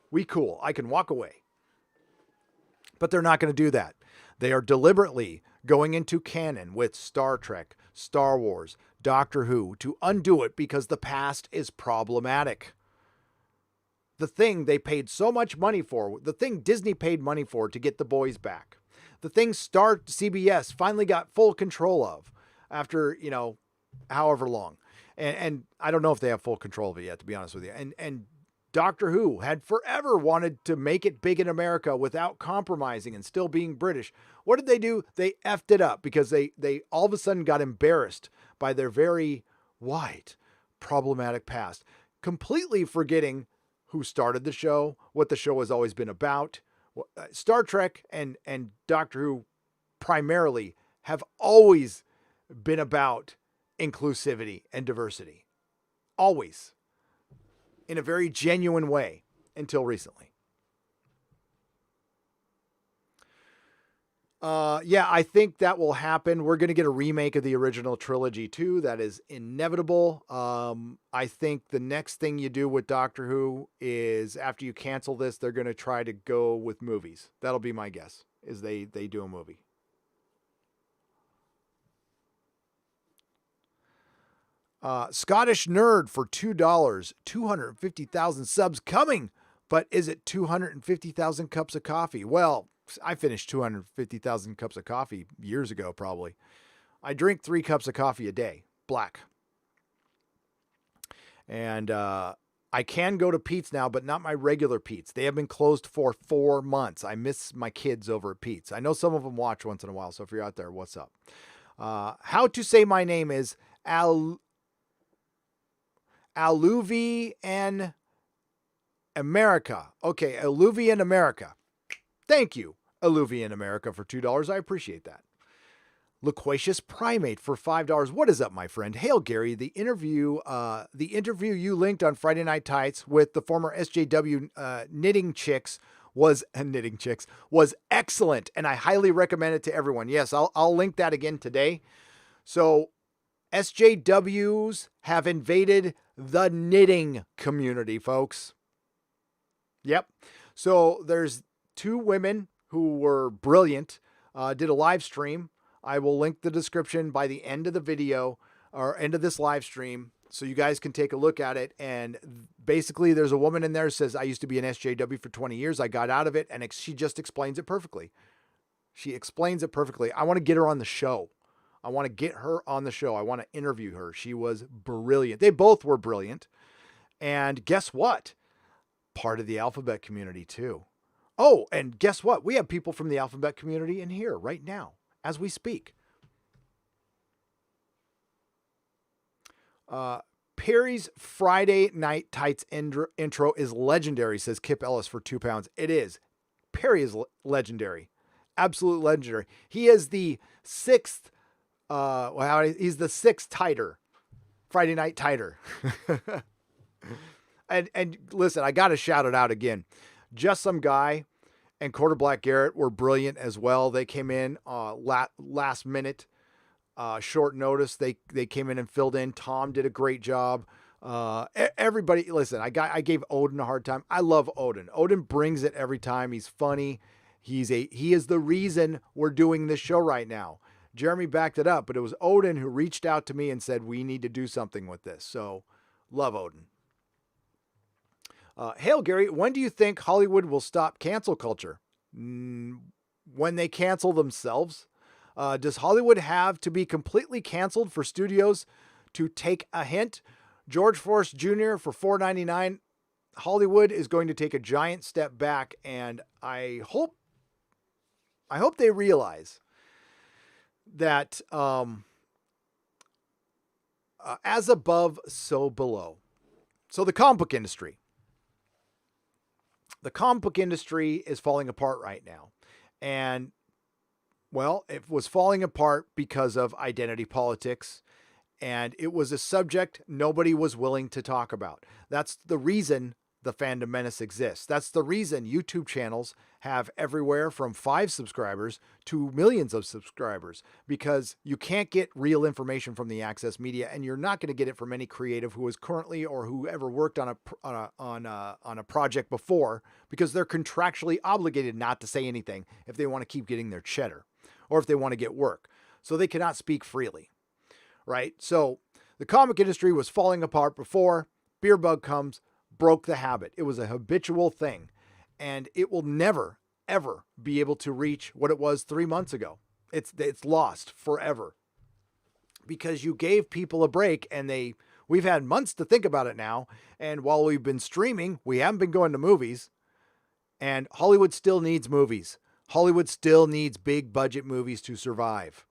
We cool. I can walk away. But they're not going to do that. They are deliberately going into canon with Star Trek, Star Wars, Doctor Who to undo it because the past is problematic. The thing they paid so much money for, the thing Disney paid money for to get the boys back, the thing CBS finally got full control of, after, however long. And I don't know if they have full control of it yet, to be honest with you. And Doctor Who had forever wanted to make it big in America without compromising and still being British. What did they do? They effed it up because they all of a sudden got embarrassed by their very white, problematic past, completely forgetting who started the show, what the show has always been about. Star Trek and Doctor Who primarily have always been about inclusivity and diversity. Always. In a very genuine way until recently. I think that will happen. We're going to get a remake of the original trilogy too. That is inevitable. I think the next thing you do with Doctor Who is after you cancel this, they're going to try to go with movies. That'll be my guess, is they do a movie. Scottish Nerd for $2, 250,000 subs coming, but is it 250,000 cups of coffee? Well, I finished 250,000 cups of coffee years ago, probably. I drink 3 cups of coffee a day, black. And I can go to Pete's now, but not my regular Pete's. They have been closed for 4 months. I miss my kids over at Pete's. I know some of them watch once in a while, so if you're out there, what's up? How to say my name is Alluvian America. Okay, Alluvian America. Thank you, Alluvian America, for $2. I appreciate that. Loquacious Primate for $5. What is up, my friend? Hail, Gary. The interview you linked on Friday Night Tights with the former SJW knitting chicks was excellent, and I highly recommend it to everyone. Yes, I'll link that again today. So SJWs have invaded the knitting community, folks. Yep. So there's 2 women who were brilliant, did a live stream. I will link the description by the end of the video or end of this live stream so you guys can take a look at it. And basically there's a woman in there who says, I used to be an SJW for 20 years. I got out of it. And she just explains it perfectly. She explains it perfectly. I want to get her on the show. I want to get her on the show. I want to interview her. She was brilliant. They both were brilliant. And guess what? Part of the alphabet community too. Oh, and guess what? We have people from the alphabet community in here right now as we speak. Perry's Friday Night Tights intro is legendary, says Kip Ellis for £2. It is. Perry is legendary. Absolute legendary. He is the 6th He's the sixth titer, Friday Night Titer. and listen, I got to shout it out again. Just Some Guy and Quarter Black Garrett were brilliant as well. They came in last minute, short notice. They came in and filled in. Tom did a great job. Everybody, listen, I gave Odin a hard time. I love Odin. Odin brings it every time. He's funny. He is the reason we're doing this show right now. Jeremy backed it up, but it was Odin who reached out to me and said, we need to do something with this. So love Odin. Hail Gary, when do you think Hollywood will stop cancel culture? When they cancel themselves? Does Hollywood have to be completely canceled for studios to take a hint? George Forrest Jr. for $4.99. Hollywood is going to take a giant step back, and I hope they realize that as above, so below. So the comic book industry. The comic book industry is falling apart right now. And, well, it was falling apart because of identity politics. And it was a subject nobody was willing to talk about. That's the reason the Fandom Menace exists. That's the reason YouTube channels have everywhere from 5 subscribers to millions of subscribers, because you can't get real information from the access media, and you're not going to get it from any creative who is currently or who ever worked on a project before, because they're contractually obligated not to say anything if they want to keep getting their cheddar or if they want to get work. So they cannot speak freely, right? So the comic industry was falling apart before. Beerbug comes, broke the habit. It was a habitual thing, and it will never, ever be able to reach what it was 3 months ago. It's lost forever, because you gave people a break, and we've had months to think about it now. And while we've been streaming, we haven't been going to movies, and Hollywood still needs movies. Hollywood still needs big budget movies to survive.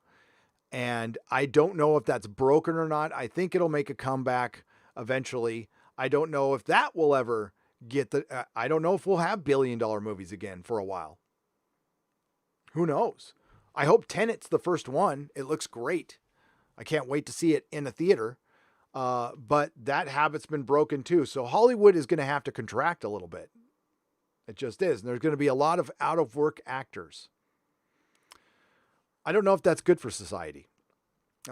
And I don't know if that's broken or not. I think it'll make a comeback eventually. I don't know if that will ever get I don't know if we'll have billion-dollar movies again for a while. Who knows? I hope Tenet's the first one. It looks great. I can't wait to see it in a theater. But that habit's been broken too. So Hollywood is going to have to contract a little bit. It just is. And there's going to be a lot of out-of-work actors. I don't know if that's good for society.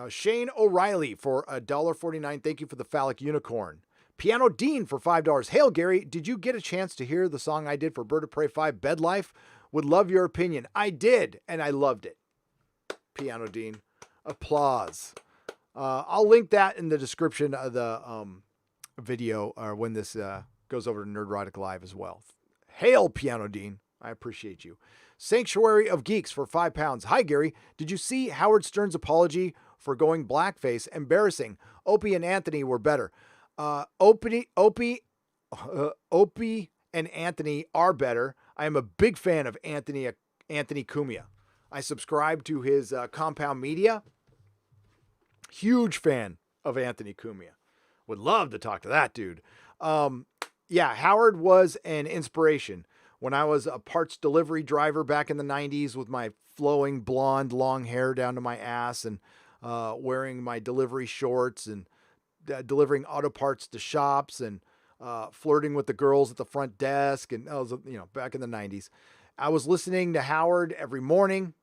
Shane O'Reilly for $1.49. Thank you for the phallic unicorn. Piano Dean for $5. Hail, Gary. Did you get a chance to hear the song I did for Bird of Prey 5, Bed Life? Would love your opinion. I did, and I loved it. Piano Dean. Applause. I'll link that in the description of the video when this goes over to Nerdrotic Live as well. Hail, Piano Dean. I appreciate you. Sanctuary of Geeks for £5. Hi, Gary. Did you see Howard Stern's apology for going blackface? Embarrassing. Opie and Anthony were better. Opie and Anthony are better. I am a big fan of Anthony Cumia. I subscribe to his Compound Media. Huge fan of Anthony Cumia. Would love to talk to that dude. Yeah, Howard was an inspiration. When I was a parts delivery driver back in the 90s with my flowing blonde long hair down to my ass and wearing my delivery shorts and delivering auto parts to shops and flirting with the girls at the front desk. And I was, back in the 90s, I was listening to Howard every morning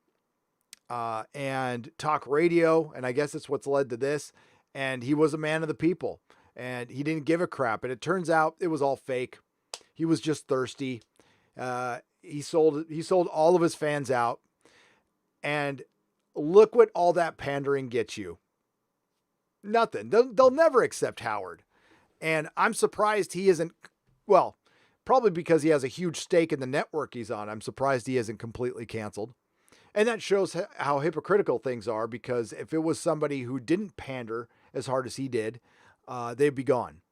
and talk radio. And I guess it's what's led to this. And he was a man of the people, and he didn't give a crap. And it turns out it was all fake. He was just thirsty. He sold all of his fans out, and look what all that pandering gets you. Nothing. They'll never accept Howard. And I'm surprised he isn't, well, probably because he has a huge stake in the network he's on. I'm surprised he isn't completely canceled. And that shows how hypocritical things are, because if it was somebody who didn't pander as hard as he did, they'd be gone.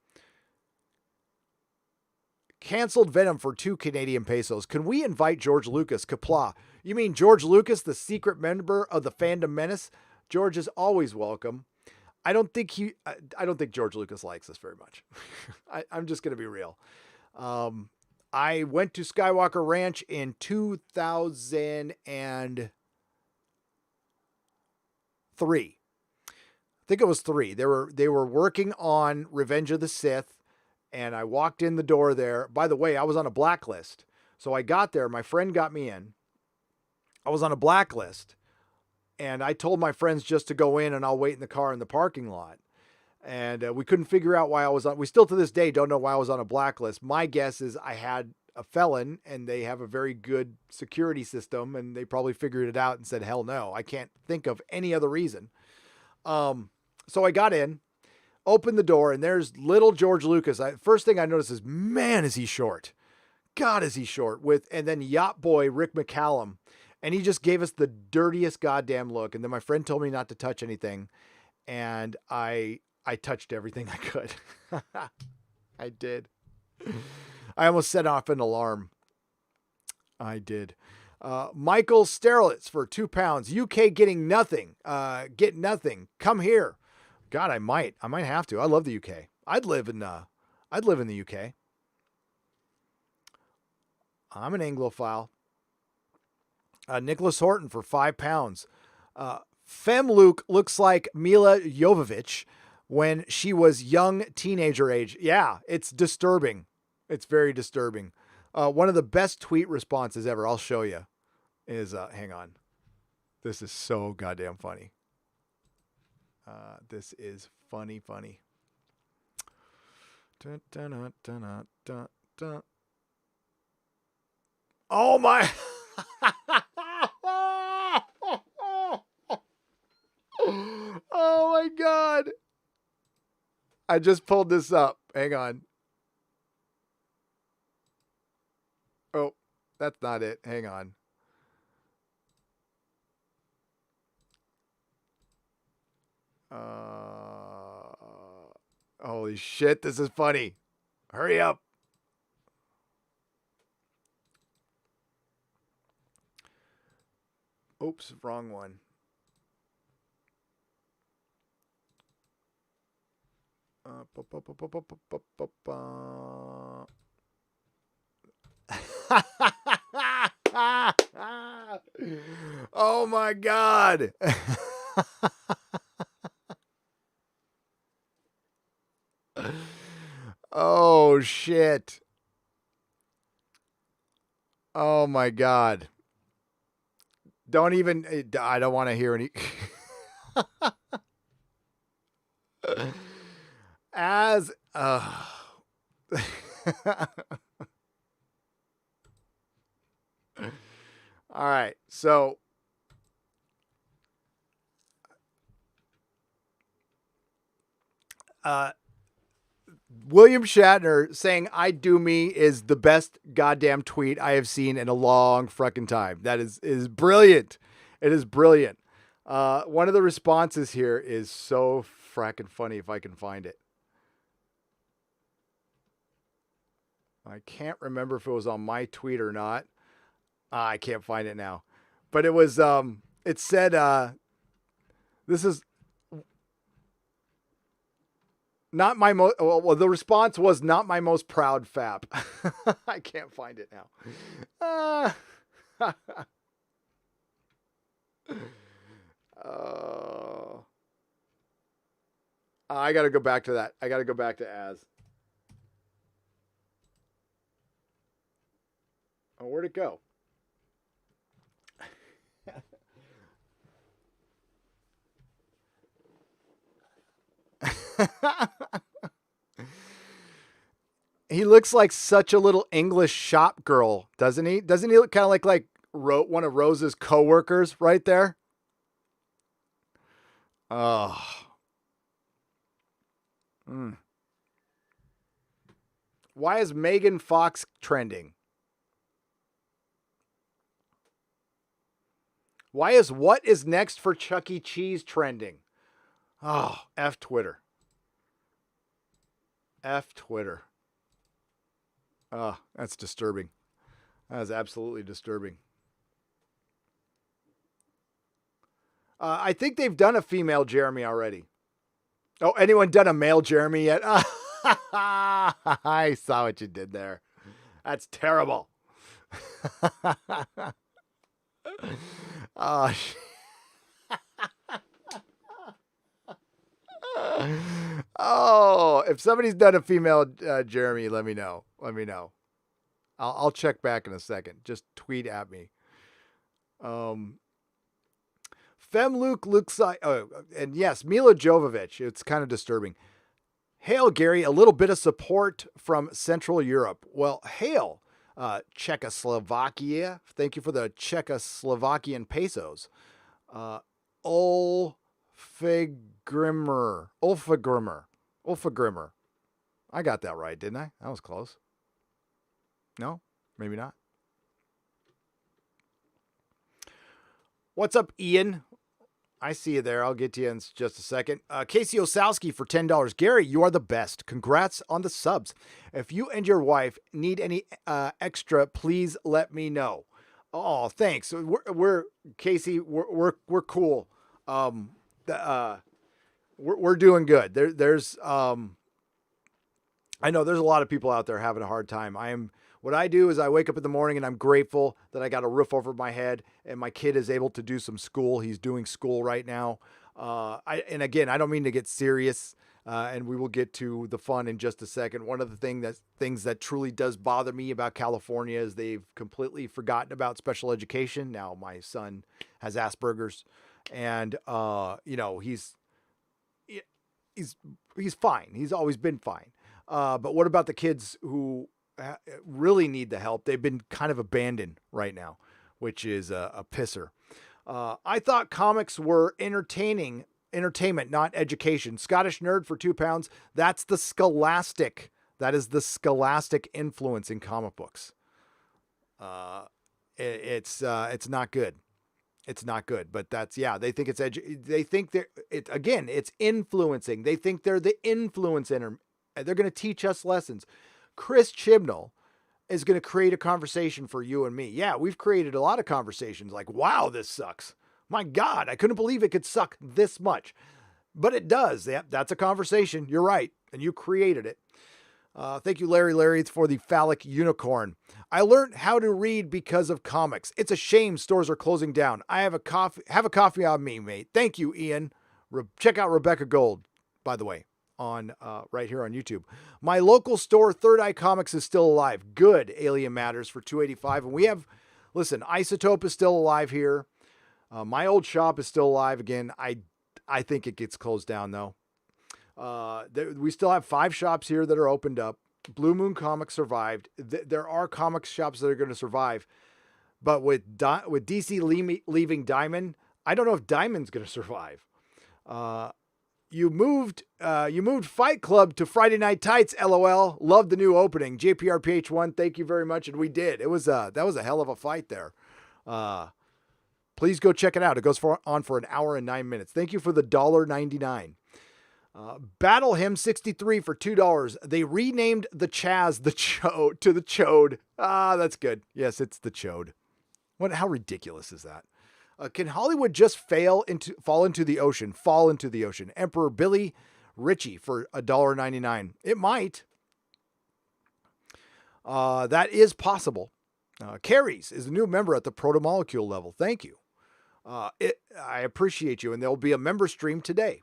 Canceled Venom for 2 Canadian pesos. Can we invite George Lucas? Kapla. You mean George Lucas, the secret member of the Fandom Menace? George is always welcome. I don't think George Lucas likes us very much. I'm just going to be real. I went to Skywalker Ranch in 2003. think it was 3. They were working on Revenge of the Sith, and I walked in the door there. By the way, I was on a blacklist. So I got there. My friend got me in. I was on a blacklist, and I told my friends just to go in and I'll wait in the car in the parking lot. And we couldn't figure out why I was on. We still to this day don't know why I was on a blacklist. My guess is I had a felon, and they have a very good security system, and they probably figured it out and said, hell no. I can't think of any other reason. So I got in, opened the door, and there's little George Lucas. First thing I noticed is, man, is he short. God, is he short. And then Yacht Boy Rick McCallum. And he just gave us the dirtiest goddamn look. And then my friend told me not to touch anything. And I touched everything I could. I did. I almost set off an alarm. I did. Michael Sterlitz for £2. UK getting nothing. Get nothing. Come here. God, I might have to. I love the UK. I'd live in the UK. I'm an Anglophile. Nicholas Horton for £5. Femluke looks like Mila Jovovich when she was young teenager age. Yeah, it's disturbing. It's very disturbing. One of the best tweet responses ever, I'll show you, is, hang on. This is so goddamn funny. This is funny. Dun, dun, dun, dun, dun, dun. Oh my. Oh my God. I just pulled this up. Hang on. Oh, that's not it. Hang on. Holy shit, this is funny. Hurry up. Oops, wrong one. Oh my God. Oh shit. Oh my God. Don't even, I don't want to hear any. As, all right. So, William Shatner saying "I do me" is the best goddamn tweet I have seen in a long fucking time. That is brilliant. It is brilliant. One of the responses here is so fracking funny if I can find it. I can't remember if it was on my tweet or not. I can't find it now. But it was, it said, this is not my most, well, the response was not my most proud fap. I can't find it now. I got to go back to that. I got to go back to Az. Oh, where'd it go? He looks like such a little English shop girl, doesn't he? Doesn't he look kind of like one of Rose's coworkers right there? Oh. Why is Megan Fox trending? Why is what is next for Chuck E. Cheese trending? Oh, F Twitter. F Twitter. Oh, that's disturbing. That is absolutely disturbing. I think they've done a female Jeremy already. Oh, anyone done a male Jeremy yet? I saw what you did there. That's terrible. Oh, if somebody's done a female Jeremy, let me know. Let me know. I'll check back in a second. Just tweet at me. Femluke looks like, and yes, Mila Jovovich. It's kind of disturbing. Hail, Gary. A little bit of support from Central Europe. Well, hail, Czechoslovakia. Thank you for the Czechoslovakian pesos. Ulfagrimmer. I got that right, didn't I? That was close. No, maybe not. What's up, Ian? I see you there. I'll get to you in just a second. Casey Osowski for $10. Gary, you are the best. Congrats on the subs. If you and your wife need any extra, please let me know. Oh, thanks. We're Casey. We're cool. We're doing good. There's I know there's a lot of people out there having a hard time. What I do is I wake up in the morning and I'm grateful that I got a roof over my head and my kid is able to do some school. He's doing school right now. And again, I don't mean to get serious, and we will get to the fun in just a second. One of the things that truly does bother me about California is they've completely forgotten about special education. Now my son has Asperger's, and he's fine. He's always been fine. But what about the kids who really need the help? They've been kind of abandoned right now, which is a pisser. I thought comics were entertainment, not education. Scottish Nerd for £2. That's the scholastic. That is the scholastic influence in comic books. It's not good. It's not good, but they think it's they think it's influencing. They think they're the influence They're going to teach us lessons. Chris Chibnall is going to create a conversation for you and me. Yeah, we've created a lot of conversations like, wow, this sucks. My God, I couldn't believe it could suck this much. But it does. Yeah, that's a conversation. You're right. And you created it. Thank you, Larry, for the phallic unicorn. I learned how to read because of comics. It's a shame stores are closing down. I have a coffee on me, mate. Thank you, Ian. Check out Rebecca Gold, by the way, on right here on YouTube. My local store, Third Eye Comics, is still alive. Good. Alien Matters for $2.85. And we have, listen, Isotope is still alive here. My old shop is still alive. Again, I think it gets closed down though. We still have 5 shops here that are opened up. Blue Moon Comics survived. There are comic shops that are going to survive, but with DC leaving Diamond, I don't know if Diamond's going to survive. You moved Fight Club to Friday Night Tights. LOL. Loved the new opening. JPRPH1. Thank you very much. And we did. That was a hell of a fight there. Please go check it out. It goes on for an hour and 9 minutes. Thank you for the $1.99. Battle Hymn 63 for $2. They renamed the Chaz to the Chode. That's good. Yes, it's the Chode. How ridiculous is that? Can Hollywood just fall into the ocean? Emperor Billy Ritchie for $1.99. It might. That is possible. Carries is a new member at the proto-molecule level. Thank you. I appreciate you. And there'll be a member stream today.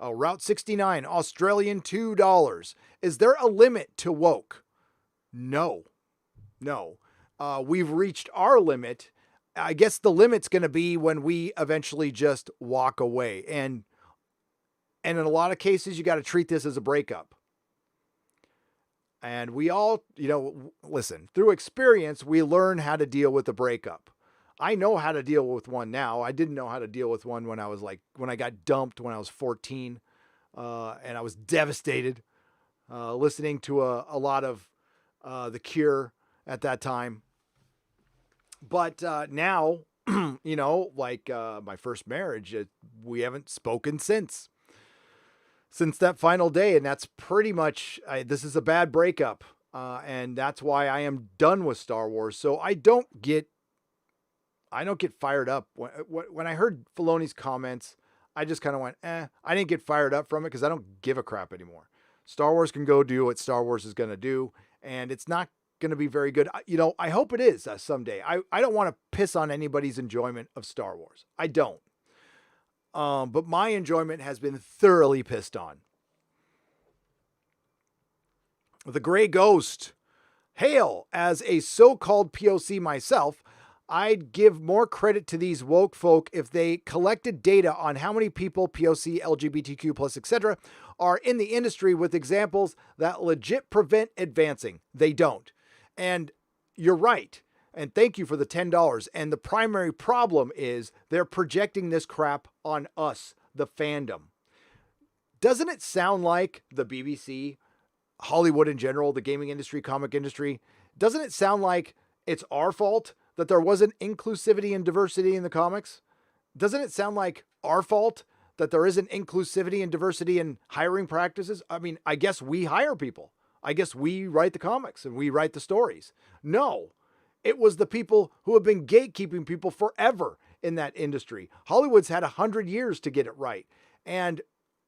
Route 69, Australian, $2. Is there a limit to woke? No. We've reached our limit. I guess the limit's going to be when we eventually just walk away. And in a lot of cases, you got to treat this as a breakup. And we all, listen, through experience, we learn how to deal with a breakup. I know how to deal with one now. I didn't know how to deal with one when I got dumped when I was 14. And I was devastated, listening to a lot of The Cure at that time. But now, my first marriage, we haven't spoken since that final day. And that's pretty much, this is a bad breakup. And that's why I am done with Star Wars. So I don't get fired up. When I heard Filoni's comments, I just kind of went, I didn't get fired up from it because I don't give a crap anymore. Star Wars can go do what Star Wars is going to do, and it's not going to be very good. I hope it is someday. I don't want to piss on anybody's enjoyment of Star Wars. I don't. But my enjoyment has been thoroughly pissed on. The Gray Ghost. Hail, as a so-called POC myself, I'd give more credit to these woke folk if they collected data on how many people, POC, LGBTQ+, etc., are in the industry with examples that legit prevent advancing. They don't. And you're right. And thank you for the $10. And the primary problem is they're projecting this crap on us, the fandom. Doesn't it sound like the BBC, Hollywood in general, the gaming industry, comic industry, doesn't it sound like it's our fault that there wasn't inclusivity and diversity in the comics? Doesn't it sound like our fault that there isn't inclusivity and diversity in hiring practices? I mean, I guess we hire people. I guess we write the comics and we write the stories. No, it was the people who have been gatekeeping people forever in that industry. Hollywood's had 100 years to get it right. And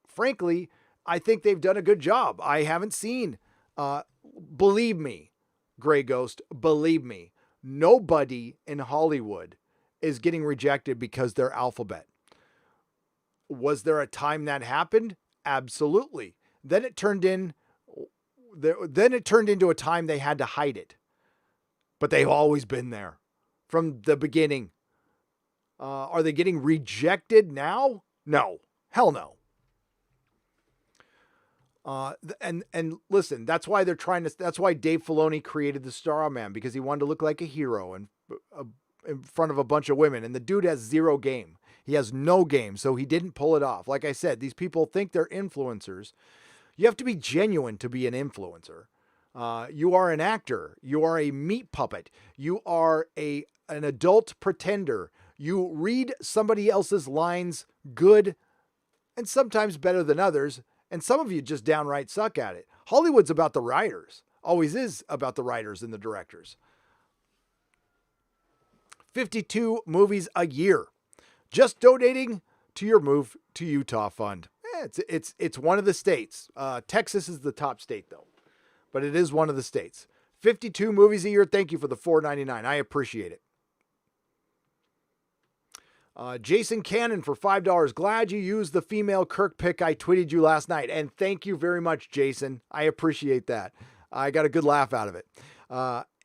frankly, I think they've done a good job. I haven't seen, believe me, Gray Ghost, believe me, nobody in Hollywood is getting rejected because they're alphabet. Was there a time that happened? Absolutely. Then it turned into a time they had to hide it. But they've always been there from the beginning. Are they getting rejected now? No. Hell no. And listen, that's why that's why Dave Filoni created the Star Man, because he wanted to look like a hero and in front of a bunch of women. And the dude has zero game. He has no game. So he didn't pull it off. Like I said, these people think they're influencers. You have to be genuine to be an influencer. You are an actor. You are a meat puppet. You are an adult pretender. You read somebody else's lines good and sometimes better than others. And some of you just downright suck at it. Hollywood's about the writers. Always is about the writers and the directors. 52 movies a year. Just donating to your Move to Utah fund. It's one of the states. Texas is the top state though, but it is one of the states. 52 movies a year. Thank you for the $4.99. I appreciate it. Jason Cannon for $5. Glad you used the female Kirk pick I tweeted you last night. And thank you very much, Jason. I appreciate that. I got a good laugh out of it.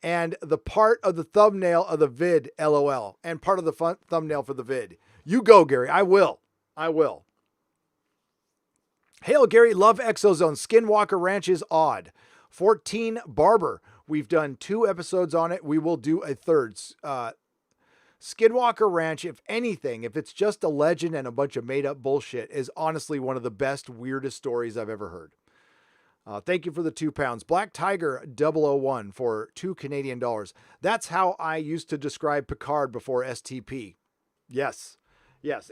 And the part of the thumbnail of the vid, LOL. And part of the thumbnail for the vid. You go, Gary. I will. Hail, Gary. Love Exozone. Skinwalker Ranch is odd. 14 Barber. We've done 2 episodes on it. We will do a third. Skinwalker Ranch, if anything, if it's just a legend and a bunch of made up bullshit, is honestly one of the best, weirdest stories I've ever heard. Thank you for the £2. Black Tiger 001 for $2 Canadian. That's how I used to describe Picard before STP. Yes.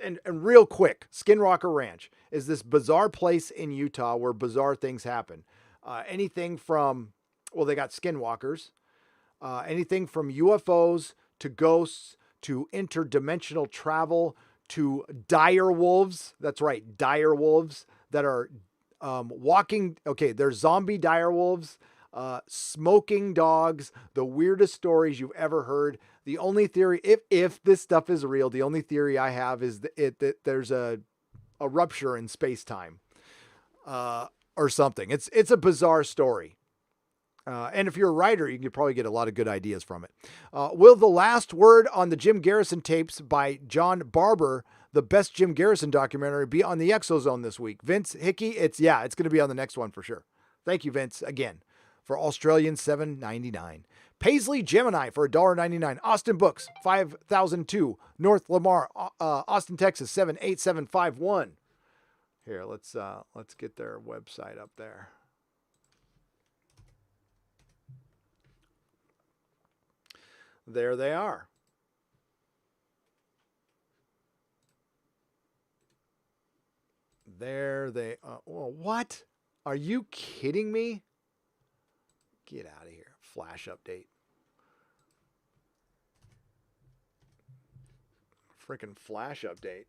And real quick, Skinwalker Ranch is this bizarre place in Utah where bizarre things happen. Anything from, well, they got skinwalkers, anything from UFOs to ghosts, to interdimensional travel, to dire wolves. That's right, dire wolves that are walking. Okay, there's zombie dire wolves, smoking dogs, the weirdest stories you've ever heard. The only theory, if this stuff is real, the only theory I have is that there's a rupture in space-time or something. It's a bizarre story. And if you're a writer, you can probably get a lot of good ideas from it. Will the last word on the Jim Garrison tapes by John Barber, the best Jim Garrison documentary, be on the Exozone this week? Vince Hickey, it's going to be on the next one for sure. Thank you, Vince, again, for Australian $7.99. Paisley Gemini for $1.99. Austin Books, 5002 North Lamar, Austin, Texas, 78751. Here, let's get their website up there. There they are. There they are. Well, what? Are you kidding me? Get out of here. Flash update. Freaking flash update.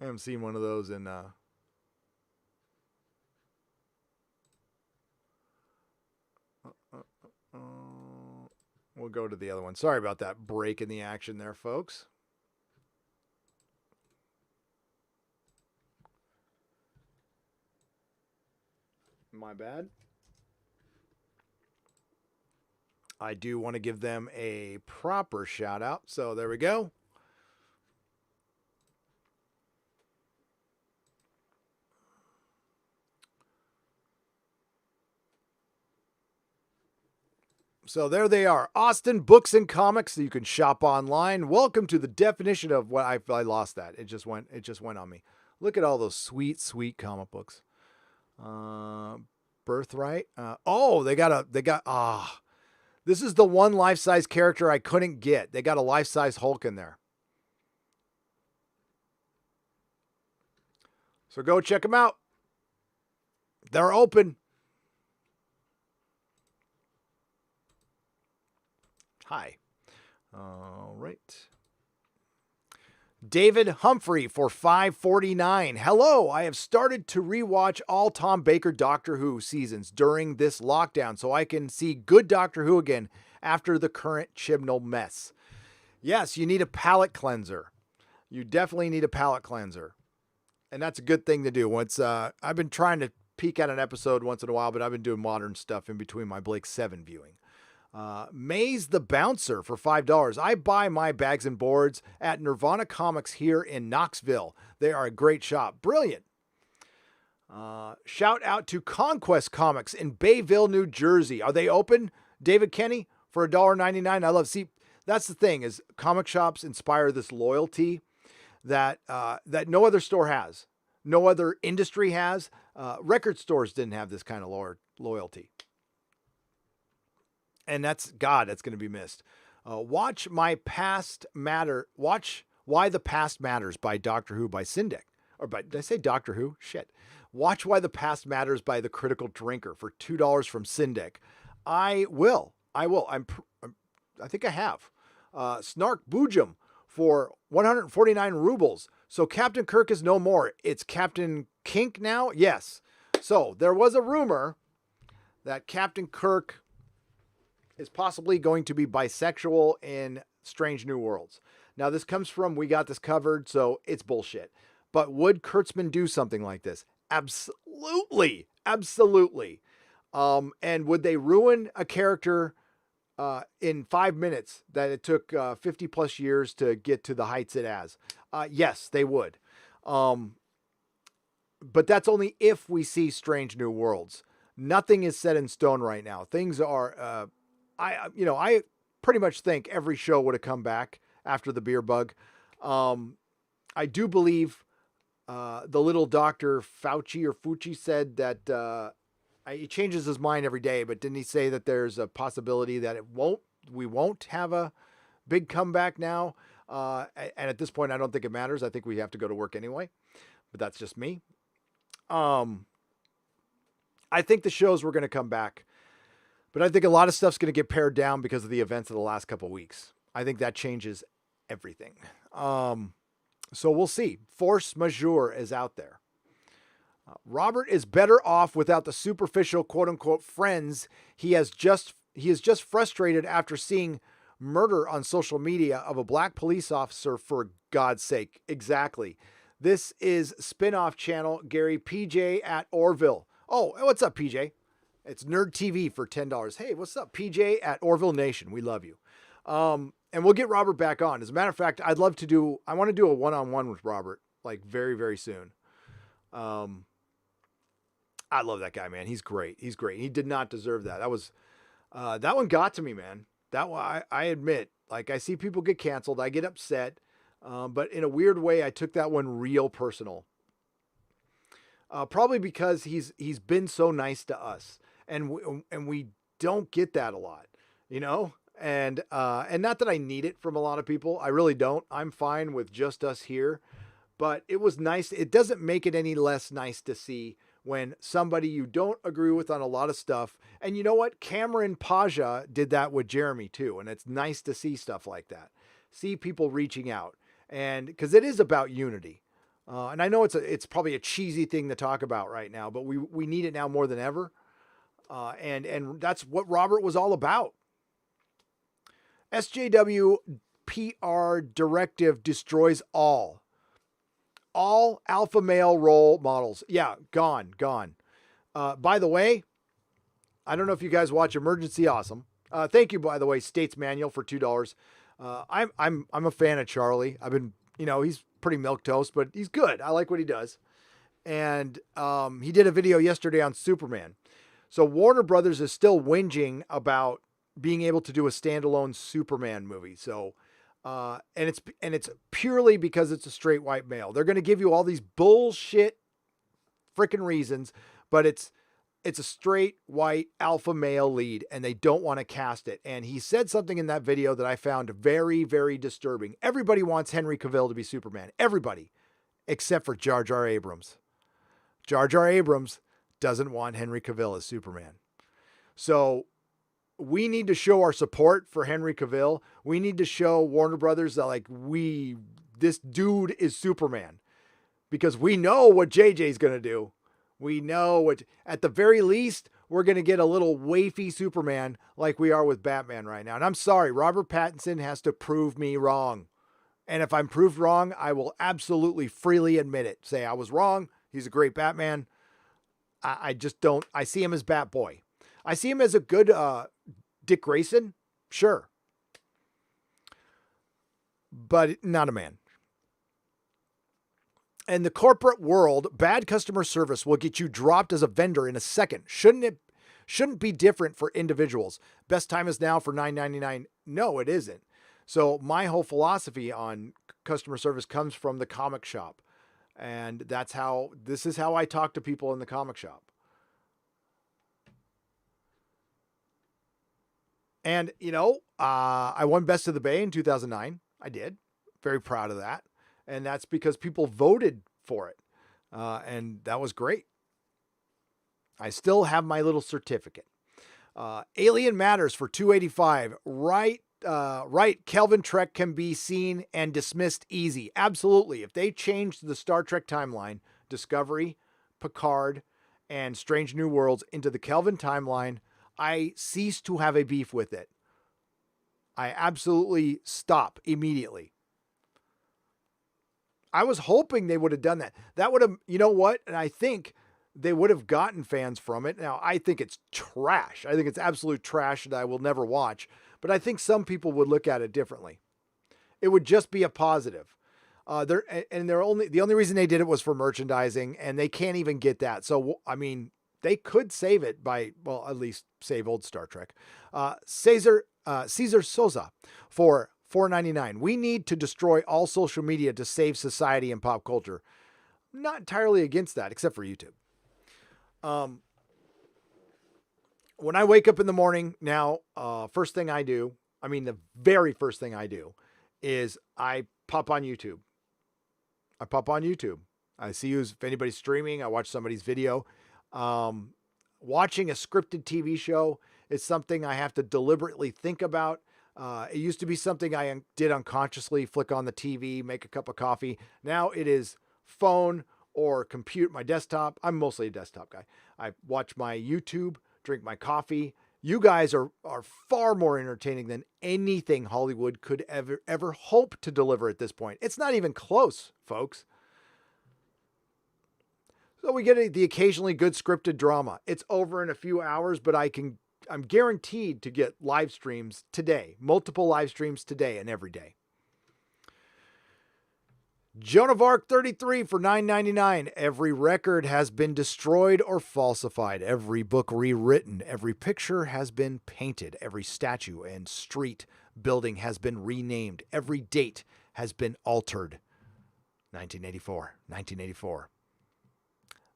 I haven't seen one of those in we'll go to the other one. Sorry about that break in the action there, folks. My bad. I do want to give them a proper shout out. So there we go. So there they are. Austin Books and Comics. You can shop online. Welcome to the definition of what I lost that. It just went on me. Look at all those sweet, sweet comic books. Birthright. This is the one life-size character I couldn't get. They got a life-size Hulk in there. So go check them out. They're open. Hi. All right. David Humphrey for $5.49. Hello, I have started to rewatch all Tom Baker Doctor Who seasons during this lockdown so I can see good Doctor Who again after the current Chibnall mess. Yes, you need a palate cleanser. You definitely need a palate cleanser. And that's a good thing to do. Once I've been trying to peek at an episode once in a while, but I've been doing modern stuff in between my Blake 7 viewing. Maze the Bouncer for $5. I buy my bags and boards at Nirvana Comics here in Knoxville. They are a great shop. Brilliant. Shout out to Conquest Comics in Bayville, New Jersey. Are they open? David Kenny for $1.99. See, that's the thing is comic shops inspire this loyalty that no other store has. No other industry has. Record stores didn't have this kind of loyalty. And that's going to be missed. Watch Why the Past Matters by Doctor Who by Syndic. Did I say Doctor Who? Shit. Watch Why the Past Matters by The Critical Drinker for $2 from Syndic. I will. I think I have. Snark Boojum for 149 rubles. So Captain Kirk is no more. It's Captain Kink now? Yes. So there was a rumor that Captain Kirk is possibly going to be bisexual in Strange New Worlds. Now, this comes from We Got This Covered, so it's bullshit. But would Kurtzman do something like this? Absolutely. Absolutely. And would they ruin a character in 5 minutes that it took 50 plus years to get to the heights it has? Yes, they would. But that's only if we see Strange New Worlds. Nothing is set in stone right now. Things are... I pretty much think every show would have come back after the beer bug. I do believe the little Dr. Fauci said that he changes his mind every day, but didn't he say that there's a possibility that we won't have a big comeback now? And at this point, I don't think it matters. I think we have to go to work anyway, but that's just me. I think the shows were going to come back. But I think a lot of stuff's going to get pared down because of the events of the last couple of weeks. I think that changes everything. So we'll see. Force majeure is out there. Robert is better off without the superficial quote unquote friends. He is just frustrated after seeing murder on social media of a black police officer, for God's sake. Exactly. This is spin-off channel Gary PJ at Orville. Oh, what's up, PJ? It's Nerd TV for $10. Hey, what's up, PJ at Orville Nation? We love you. And we'll get Robert back on. As a matter of fact, I want to do a one-on-one with Robert, like very, very soon. I love that guy, man. He's great. He did not deserve that. That one got to me, man. That one, I admit, like I see people get canceled. I get upset. But in a weird way, I took that one real personal. Probably because he's been so nice to us. And we don't get that a lot, you know? And not that I need it from a lot of people. I really don't. I'm fine with just us here. But it was nice. It doesn't make it any less nice to see when somebody you don't agree with on a lot of stuff. And you know what? Cameron Paja did that with Jeremy too. And it's nice to see stuff like that. See people reaching out. And because it is about unity. And I know it's probably a cheesy thing to talk about right now, but we need it now more than ever. And that's what Robert was all about. SJW PR directive destroys all alpha male role models. Yeah, gone. By the way, I don't know if you guys watch Emergency Awesome. Thank you, by the way, States Manual for $2. I'm a fan of Charlie. I've been, he's pretty milquetoast, but he's good. I like what he does. And he did a video yesterday on Superman. So Warner Brothers is still whinging about being able to do a standalone Superman movie. So, and it's purely because it's a straight white male. They're going to give you all these bullshit freaking reasons, but it's a straight white alpha male lead, and they don't want to cast it. And he said something in that video that I found very, very disturbing. Everybody wants Henry Cavill to be Superman. Everybody, except for Jar Jar Abrams. Jar Jar Abrams doesn't want Henry Cavill as Superman. So we need to show our support for Henry Cavill. We need to show Warner Brothers that this dude is Superman, because we know what JJ's going to do. We know what, at the very least, we're going to get a little wafy Superman like we are with Batman right now. And I'm sorry, Robert Pattinson has to prove me wrong. And if I'm proved wrong, I will absolutely freely admit it. Say I was wrong. He's a great Batman. I just don't, I see him as Batboy. I see him as a good Dick Grayson. Sure. But not a man. In the corporate world, bad customer service will get you dropped as a vendor in a second. Shouldn't be different for individuals. Best time is now for $9.99. No, it isn't. So my whole philosophy on customer service comes from the comic shop. And this is how I talk to people in the comic shop. And, I won Best of the Bay in 2009. I did. Very proud of that. And that's because people voted for it. And that was great. I still have my little certificate. Alien Matters for $2.85. Right. Kelvin Trek can be seen and dismissed easy. Absolutely. If they changed the Star Trek timeline, Discovery, Picard, and Strange New Worlds into the Kelvin timeline, I cease to have a beef with it. I absolutely stop immediately. I was hoping they would have done that. That would have, you know what? And I think they would have gotten fans from it. Now, I think it's trash. I think it's absolute trash that I will never watch. But I think some people would look at it differently. It would just be a positive. The only reason they did it was for merchandising, and they can't even get that. So, I mean, they could save it by, well, at least save old Star Trek. Cesar Sosa for $4.99. We need to destroy all social media to save society and pop culture. Not entirely against that, except for YouTube. When I wake up in the morning now, first thing I do, the very first thing I do is I pop on YouTube. I see if anybody's streaming. I watch somebody's video. Watching a scripted TV show is something I have to deliberately think about. It used to be something I did unconsciously, flick on the TV, make a cup of coffee. Now it is phone or my desktop. I'm mostly a desktop guy. I watch my YouTube, drink my coffee. You guys are far more entertaining than anything Hollywood could ever hope to deliver at this point. It's not even close, folks. So we get the occasionally good scripted drama. It's over in a few hours, but I'm guaranteed to get live streams today, multiple live streams today and every day. Joan of Arc 33 for $9.99. Every record has been destroyed or falsified. Every book rewritten. Every picture has been painted. Every statue and street building has been renamed. Every date has been altered. 1984.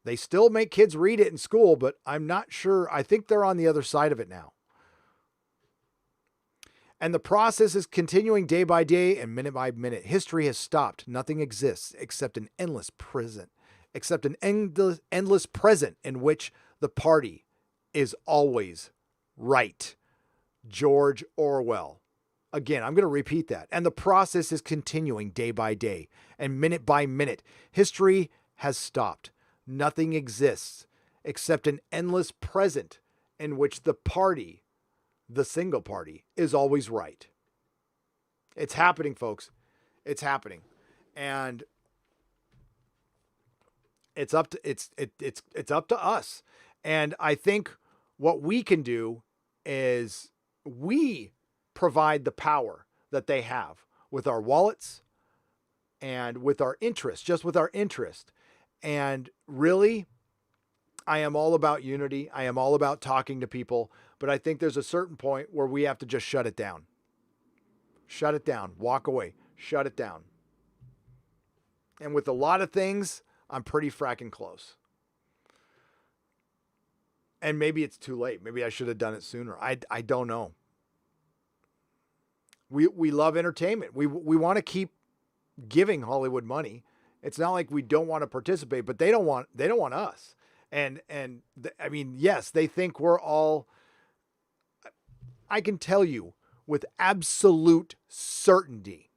They still make kids read it in school, but I'm not sure. I think they're on the other side of it now. And the process is continuing day by day and minute by minute. History has stopped. Nothing exists except an endless present, in which the party is always right. George Orwell. Again, I'm going to repeat that. And the process is continuing day by day and minute by minute. History has stopped. Nothing exists except an endless present in which the party, the single party, is always right. It's happening, folks. It's happening. And it's up to us. And I think what we can do is we provide the power that they have with our wallets and with our interest, just with our interest. And really, I am all about unity. I am all about talking to people, but I think there's a certain point where we have to just shut it down. Shut it down. Walk away. Shut it down. And with a lot of things, I'm pretty fracking close. And maybe it's too late. Maybe I should have done it sooner. I don't know. We love entertainment. We want to keep giving Hollywood money. It's not like we don't want to participate, but they don't want us. I mean, yes, they think we're all. I can tell you with absolute certainty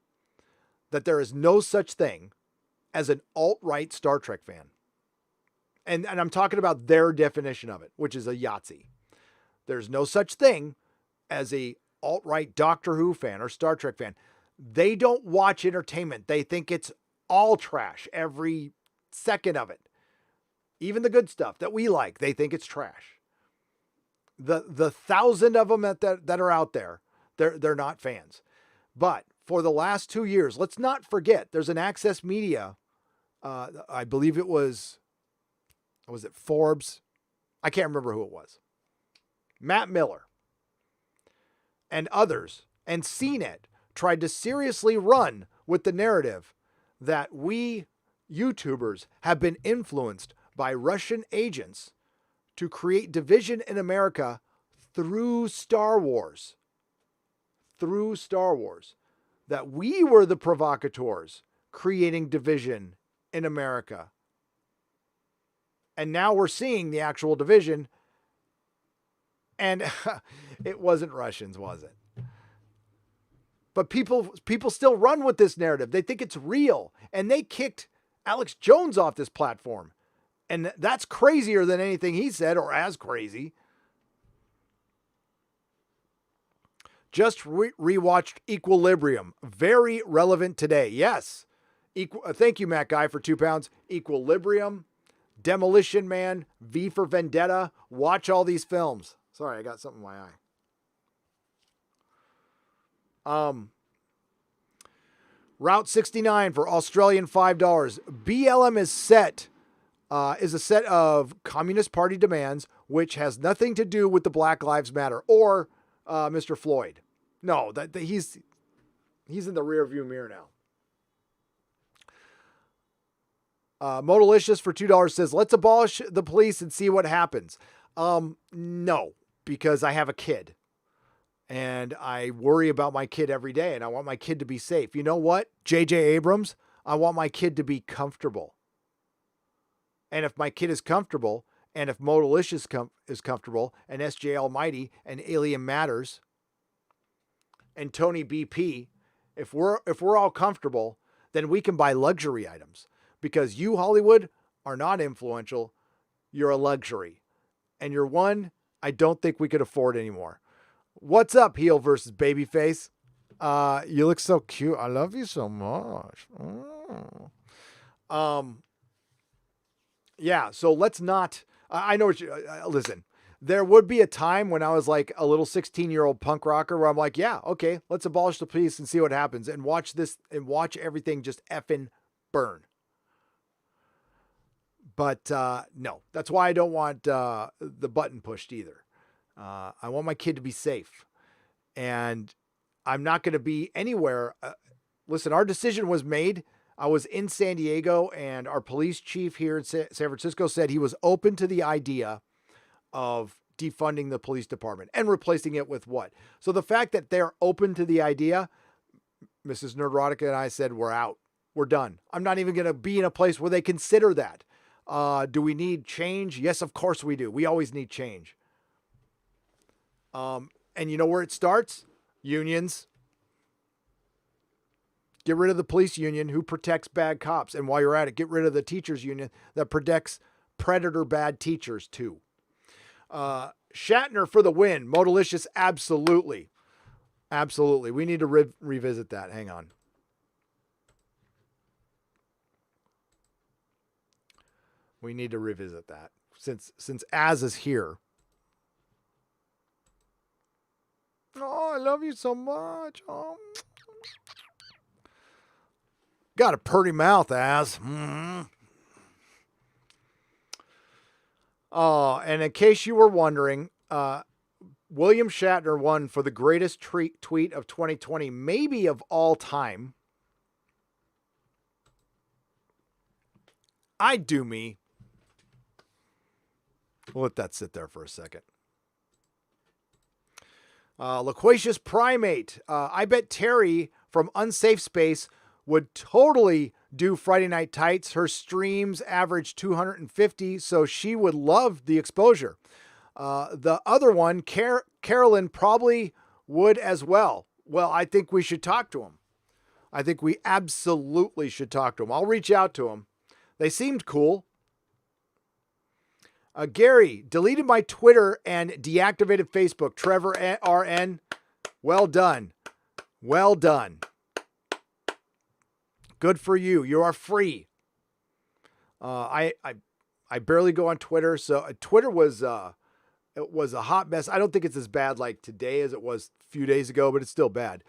that there is no such thing as an alt-right Star Trek fan. And I'm talking about their definition of it, which is a Yahtzee. There's no such thing as a alt-right Doctor Who fan or Star Trek fan. They don't watch entertainment. They think it's all trash, every second of it. Even the good stuff that we like, they think it's trash. The 1,000 of them that are out there, they're not fans. But for the last 2 years, let's not forget, there's an Access Media, I believe it was it Forbes? I can't remember who it was. Matt Miller and others, and CNET tried to seriously run with the narrative that we YouTubers have been influenced by Russian agents to create division in America through Star Wars. Through Star Wars. That we were the provocateurs creating division in America. And now we're seeing the actual division. And it wasn't Russians, was it? But people still run with this narrative. They think it's real. And they kicked Alex Jones off this platform. And that's crazier than anything he said, or as crazy. Just rewatched Equilibrium. Very relevant today. Yes. Thank you, Matt Guy, for £2. Equilibrium, Demolition Man, V for Vendetta. Watch all these films. Sorry, I got something in my eye. Route 69 for Australian $5. BLM is a set of Communist Party demands, which has nothing to do with the Black Lives Matter or Mr. Floyd. No, that he's in the rearview mirror now. Modalicious for $2 says, let's abolish the police and see what happens. No, because I have a kid and I worry about my kid every day and I want my kid to be safe. You know what? J.J. Abrams, I want my kid to be comfortable. And if my kid is comfortable, and if Modalicious is comfortable, and SJ Almighty, and Alien Matters, and Tony BP, if we're all comfortable, then we can buy luxury items. Because you, Hollywood, are not influential. You're a luxury. And you're one I don't think we could afford anymore. What's up, heel versus babyface? You look so cute. I love you so much. Yeah, so let's not... I know what you... listen, there would be a time when I was like a little 16-year-old punk rocker where I'm like, yeah, okay, let's abolish the police and see what happens and watch this and watch everything just effing burn. But no, that's why I don't want the button pushed either. I want my kid to be safe. And I'm not going to be anywhere. Listen, our decision was made. I was in San Diego and our police chief here in San Francisco said he was open to the idea of defunding the police department and replacing it with what? So the fact that they're open to the idea, Mrs. Nerdrotic and I said, we're out. We're done. I'm not even going to be in a place where they consider that. Do we need change? Yes, of course we do. We always need change. And you know where it starts? Unions. Get rid of the police union who protects bad cops. And while you're at it, get rid of the teachers union that protects predator bad teachers too. Shatner for the win. Modalicious, absolutely. Absolutely. We need to revisit that. Hang on. We need to revisit that since Az is here. Oh, Oh, I love you so much. Oh. Got a pretty mouth, ass. Mm-hmm. And in case you were wondering, William Shatner won for the greatest tweet of 2020, maybe of all time. I do me. We'll let that sit there for a second. Loquacious Primate. I bet Terry from Unsafe Space would totally do Friday Night Tights. Her streams average 250, so she would love the exposure. The other one, Carolyn, probably would as well. Well, I think we should talk to him. I think we absolutely should talk to him. I'll reach out to him. They seemed cool. Gary, deleted my Twitter and deactivated Facebook. Trevor RN, well done. Well done. Good for you. You are free. I barely go on Twitter, so Twitter was it was a hot mess. I don't think it's as bad like today as it was a few days ago, but it's still bad.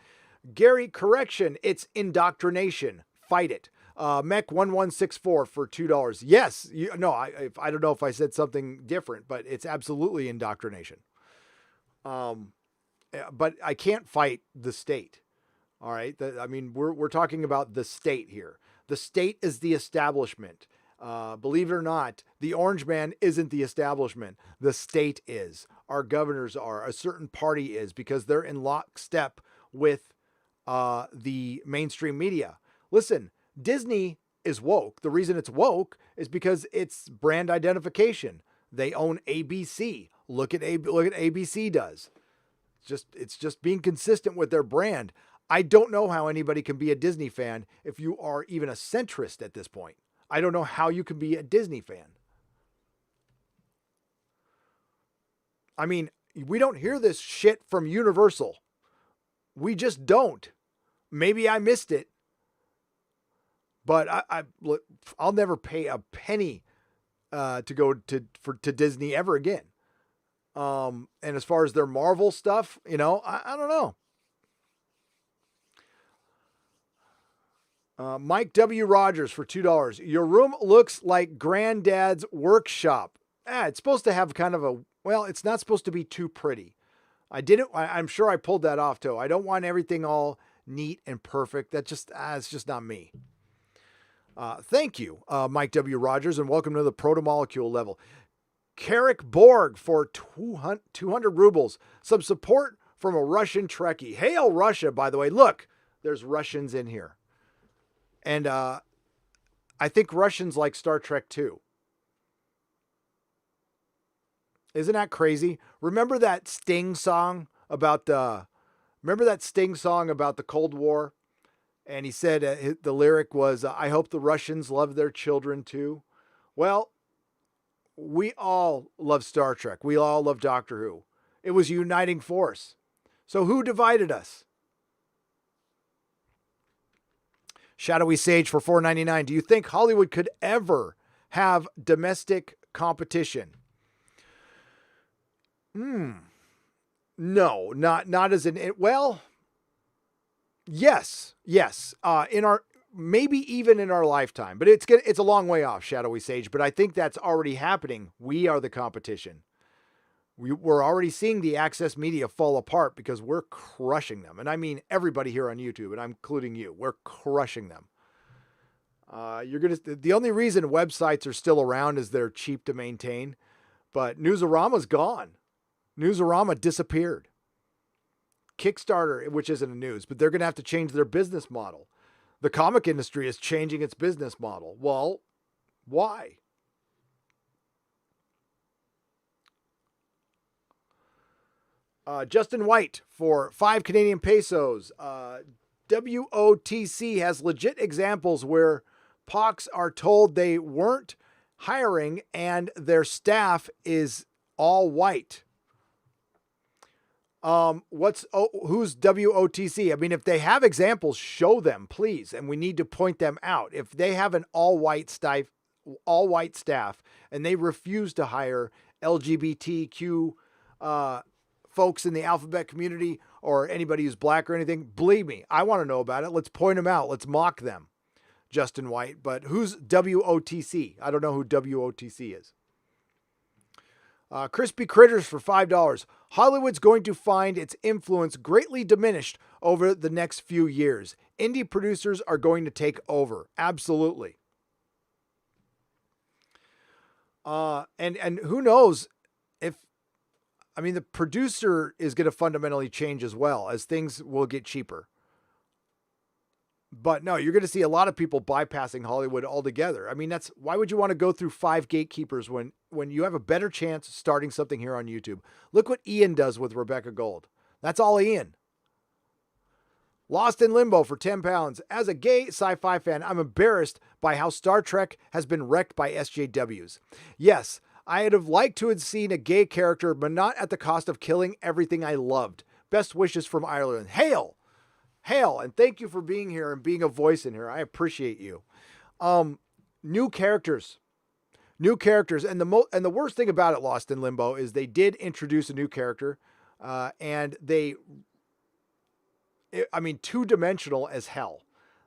Gary, correction, it's indoctrination. Fight it. Mech1164 for $2. Yes, I don't know if I said something different, but it's absolutely indoctrination. But I can't fight the state. All right. We're talking about the state here. The state is the establishment. Believe it or not, the orange man isn't the establishment. The state is. Our governors are. A certain party is, because they're in lockstep with the mainstream media. Listen, Disney is woke. The reason it's woke is because it's brand identification. They own ABC. Look at ABC does. It's just being consistent with their brand. I don't know how anybody can be a Disney fan if you are even a centrist at this point. I don't know how you can be a Disney fan. I mean, we don't hear this shit from Universal. We just don't. Maybe I missed it. But I'll never pay a penny to go to Disney ever again. And as far as their Marvel stuff, I don't know. Mike W. Rogers for $2. Your room looks like Granddad's workshop. It's supposed to have kind of it's not supposed to be too pretty. I'm sure I pulled that off too. I don't want everything all neat and perfect. It's just not me. Thank you, Mike W. Rogers, and welcome to the proto-molecule level. Carrick Borg for 200 rubles. Some support from a Russian Trekkie. Hail Russia, by the way. Look, there's Russians in here. And I think Russians like Star Trek too. Isn't that crazy? Remember that Sting song about the Cold War? And he said the lyric was, I hope the Russians love their children too. Well, we all love Star Trek. We all love Doctor Who. It was a uniting force. So who divided us? Shadowy Sage for $4.99. Do you think Hollywood could ever have domestic competition? No, not as yes. Maybe even in our lifetime, but it's a long way off, Shadowy Sage, but I think that's already happening. We are the competition. We're already seeing the access media fall apart because we're crushing them. And I mean, everybody here on YouTube, and I'm including you, we're crushing them. The only reason websites are still around is they're cheap to maintain, but Newsarama's gone. Newsarama disappeared. Kickstarter, which isn't a news, but they're going to have to change their business model. The comic industry is changing its business model. Well, why? Justin White for 5 Canadian pesos. WOTC has legit examples where POCs are told they weren't hiring and their staff is all white. Who's WOTC? I mean, if they have examples, show them, please. And we need to point them out. If they have an all white staff and they refuse to hire LGBTQ folks in the alphabet community or anybody who's black or anything, believe me, I want to know about it. Let's point them out. Let's mock them. Justin White. But who's WOTC? I don't know who WOTC is. Crispy Critters for $5. Hollywood's going to find its influence greatly diminished over the next few years. Indie producers are going to take over. Absolutely. And who knows if, I mean, the producer is going to fundamentally change as well, as things will get cheaper. But no, you're going to see a lot of people bypassing Hollywood altogether. I mean, why would you want to go through 5 gatekeepers when you have a better chance starting something here on YouTube? Look what Ian does with Rebecca Gold. That's all Ian. Lost in Limbo for £10. As a gay sci-fi fan, I'm embarrassed by how Star Trek has been wrecked by SJWs. Yes, I'd have liked to have seen a gay character, but not at the cost of killing everything I loved. Best wishes from Ireland. Hail! Hail, and thank you for being here and being a voice in here. I appreciate you. New characters. And the worst thing about it, Lost in Limbo, is they did introduce a new character, and two-dimensional as hell.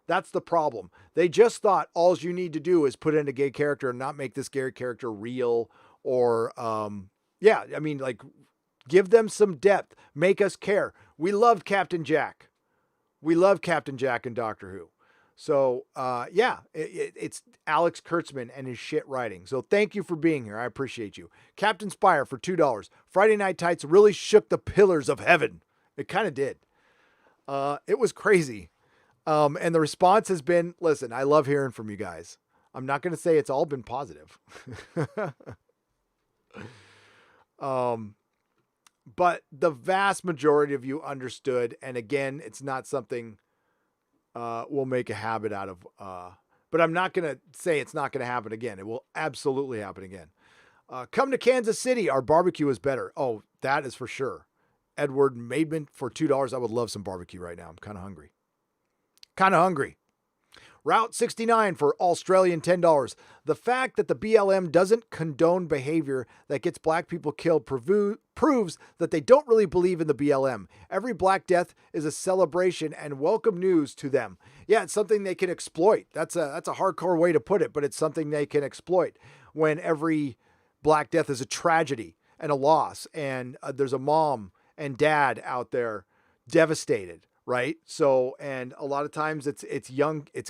That's the problem. They just thought all you need to do is put in a gay character and not make this gay character real or, give them some depth. Make us care. We loved Captain Jack. We love Captain Jack and Doctor Who. So, it's Alex Kurtzman and his shit writing. So thank you for being here. I appreciate you. Captain Spire for $2. Friday Night Tights really shook the pillars of heaven. It kind of did. It was crazy. And the response has been, listen, I love hearing from you guys. I'm not going to say it's all been positive. But the vast majority of you understood. And again, it's not something we'll make a habit out of. But I'm not going to say it's not going to happen again. It will absolutely happen again. Come to Kansas City. Our barbecue is better. Oh, that is for sure. Edward Maidman for $2. I would love some barbecue right now. I'm kind of hungry. Route 69 for Australian $10. The fact that the BLM doesn't condone behavior that gets black people killed proves that they don't really believe in the BLM. Every black death is a celebration and welcome news to them. Yeah, it's something they can exploit. That's a hardcore way to put it, but it's something they can exploit when every black death is a tragedy and a loss. And there's a mom and dad out there devastated. Right. So, and a lot of times it's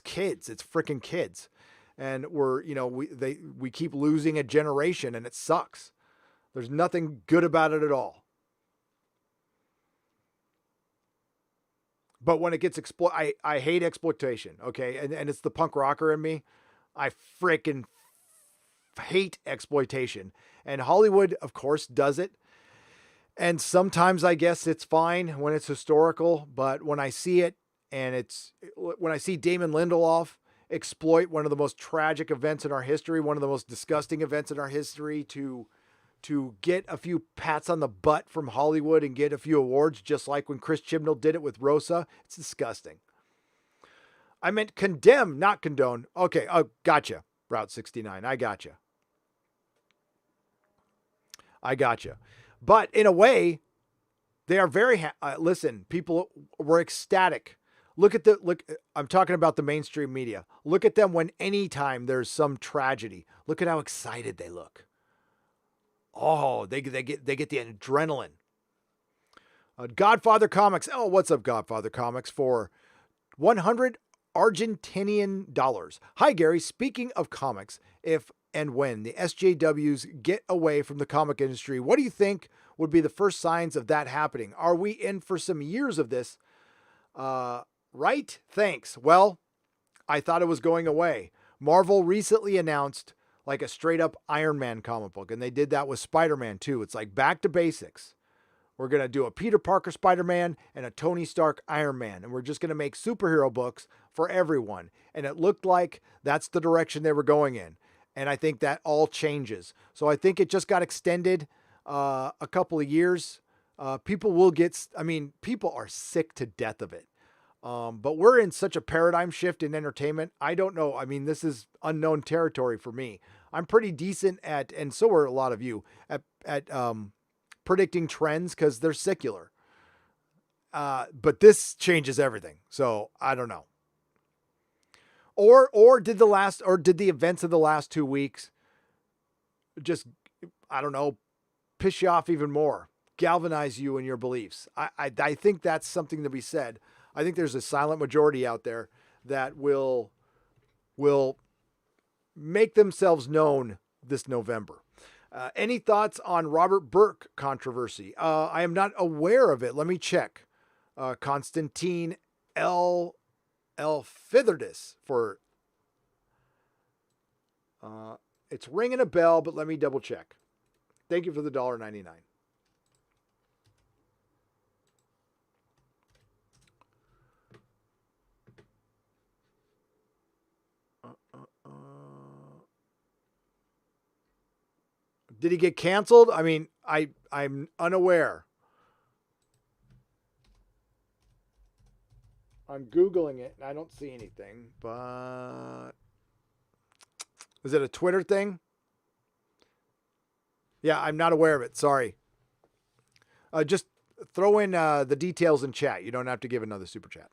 kids, it's freaking kids. And we keep losing a generation and it sucks. There's nothing good about it at all. But when it gets I hate exploitation. Okay. And it's the punk rocker in me. I freaking hate exploitation. And Hollywood, of course, does it. And sometimes I guess it's fine when it's historical, but when I see it and when I see Damon Lindelof exploit one of the most tragic events in our history, one of the most disgusting events in our history to get a few pats on the butt from Hollywood and get a few awards, just like when Chris Chibnall did it with Rosa, it's disgusting. I meant condemn, not condone. Okay. Oh, gotcha. Route 69. I gotcha. But in a way, they are very, listen, people were ecstatic. Look, I'm talking about the mainstream media. Look at them when anytime there's some tragedy. Look at how excited they look. Oh, they get the adrenaline. Godfather Comics. Oh, what's up, Godfather Comics, for 100 Argentinian dollars. Hi, Gary. Speaking of comics, if and when the SJWs get away from the comic industry, what do you think would be the first signs of that happening? Are we in for some years of this? Right? Thanks. Well, I thought it was going away. Marvel recently announced like a straight up Iron Man comic book, and they did that with Spider-Man too. It's like back to basics. We're going to do a Peter Parker Spider-Man and a Tony Stark Iron Man, and we're just going to make superhero books for everyone. And it looked like that's the direction they were going in. And I think that all changes. So I think it just got extended a couple of years. People are sick to death of it. But we're in such a paradigm shift in entertainment. I don't know. I mean, this is unknown territory for me. I'm pretty decent at, and so are a lot of you, at predicting trends because they're secular. But this changes everything. So I don't know. Or did the events of the last 2 weeks just, I don't know, piss you off even more, galvanize you in your beliefs? I think that's something to be said. I think there's a silent majority out there that will make themselves known this November. Any thoughts on Robert Burke controversy? I am not aware of it. Let me check. Constantine L. Fitherdis for, it's ringing a bell, but let me double check. Thank you for the $1.99. Did he get canceled? I mean, I'm unaware. I'm Googling it and I don't see anything, but is it a Twitter thing? Yeah, I'm not aware of it. Sorry. Just throw in the details in chat. You don't have to give another super chat.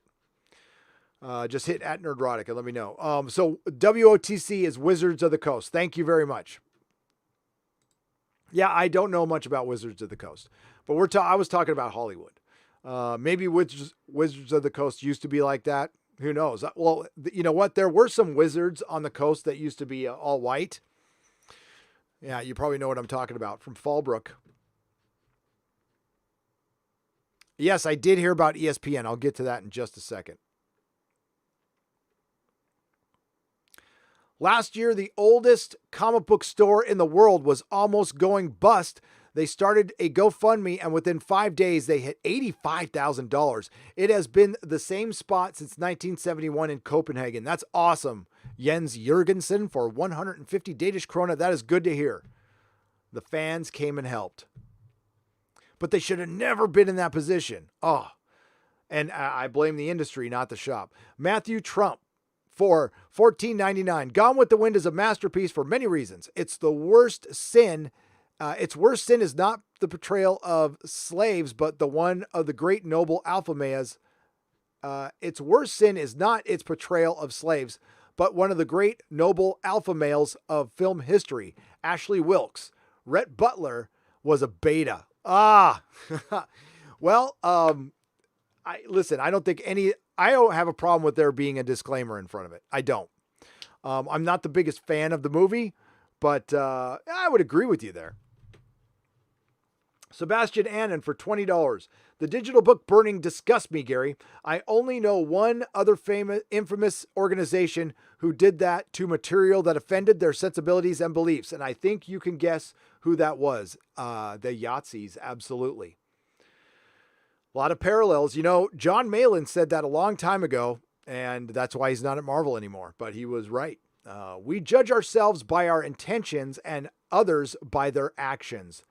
Just hit at Nerdrotic and let me know. So WOTC is Wizards of the Coast. Thank you very much. Yeah, I don't know much about Wizards of the Coast, but I was talking about Hollywood. Maybe Wizards of the Coast used to be like that. Who knows? Well, you know what? There were some wizards on the coast that used to be all white. Yeah, you probably know what I'm talking about from Fallbrook. Yes, I did hear about ESPN. I'll get to that in just a second. Last year, the oldest comic book store in the world was almost going bust. They started a GoFundMe, and within 5 days, they hit $85,000. It has been the same spot since 1971 in Copenhagen. That's awesome. Jens Jurgensen for 150 Danish krona. That is good to hear. The fans came and helped. But they should have never been in that position. Oh, and I blame the industry, not the shop. Matthew Trump for $14.99. Gone with the Wind is a masterpiece for many reasons. Its worst sin is not the portrayal of slaves, but the one of the great noble alpha males. Its worst sin is not its portrayal of slaves, but one of the great noble alpha males of film history, Ashley Wilkes. Rhett Butler was a beta. Well, I don't have a problem with there being a disclaimer in front of it. I don't. I'm not the biggest fan of the movie, but I would agree with you there. Sebastian Annan for $20. The digital book burning disgusts me, Gary. I only know one other infamous organization who did that to material that offended their sensibilities and beliefs, and I think you can guess who that was. The Yahtzees, absolutely. A lot of parallels. You know, John Malin said that a long time ago, and that's why he's not at Marvel anymore, but he was right. We judge ourselves by our intentions and others by their actions.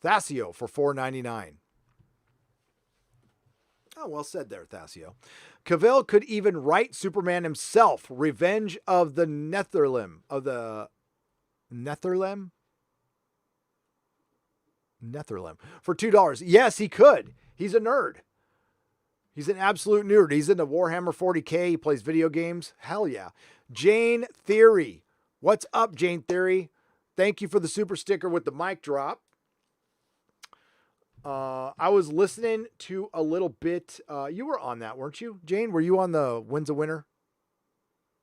Thassio for $4.99. Oh, well said there, Thassio. Cavill could even write Superman himself. Revenge of the Netherlim. Netherlim for $2. Yes, he could. He's a nerd. He's an absolute nerd. He's into Warhammer 40K. He plays video games. Hell yeah. Jane Theory. What's up, Jane Theory? Thank you for the super sticker with the mic drop. I was listening to a little bit. You were on that, weren't you, Jane? Were you on the Wins a Winner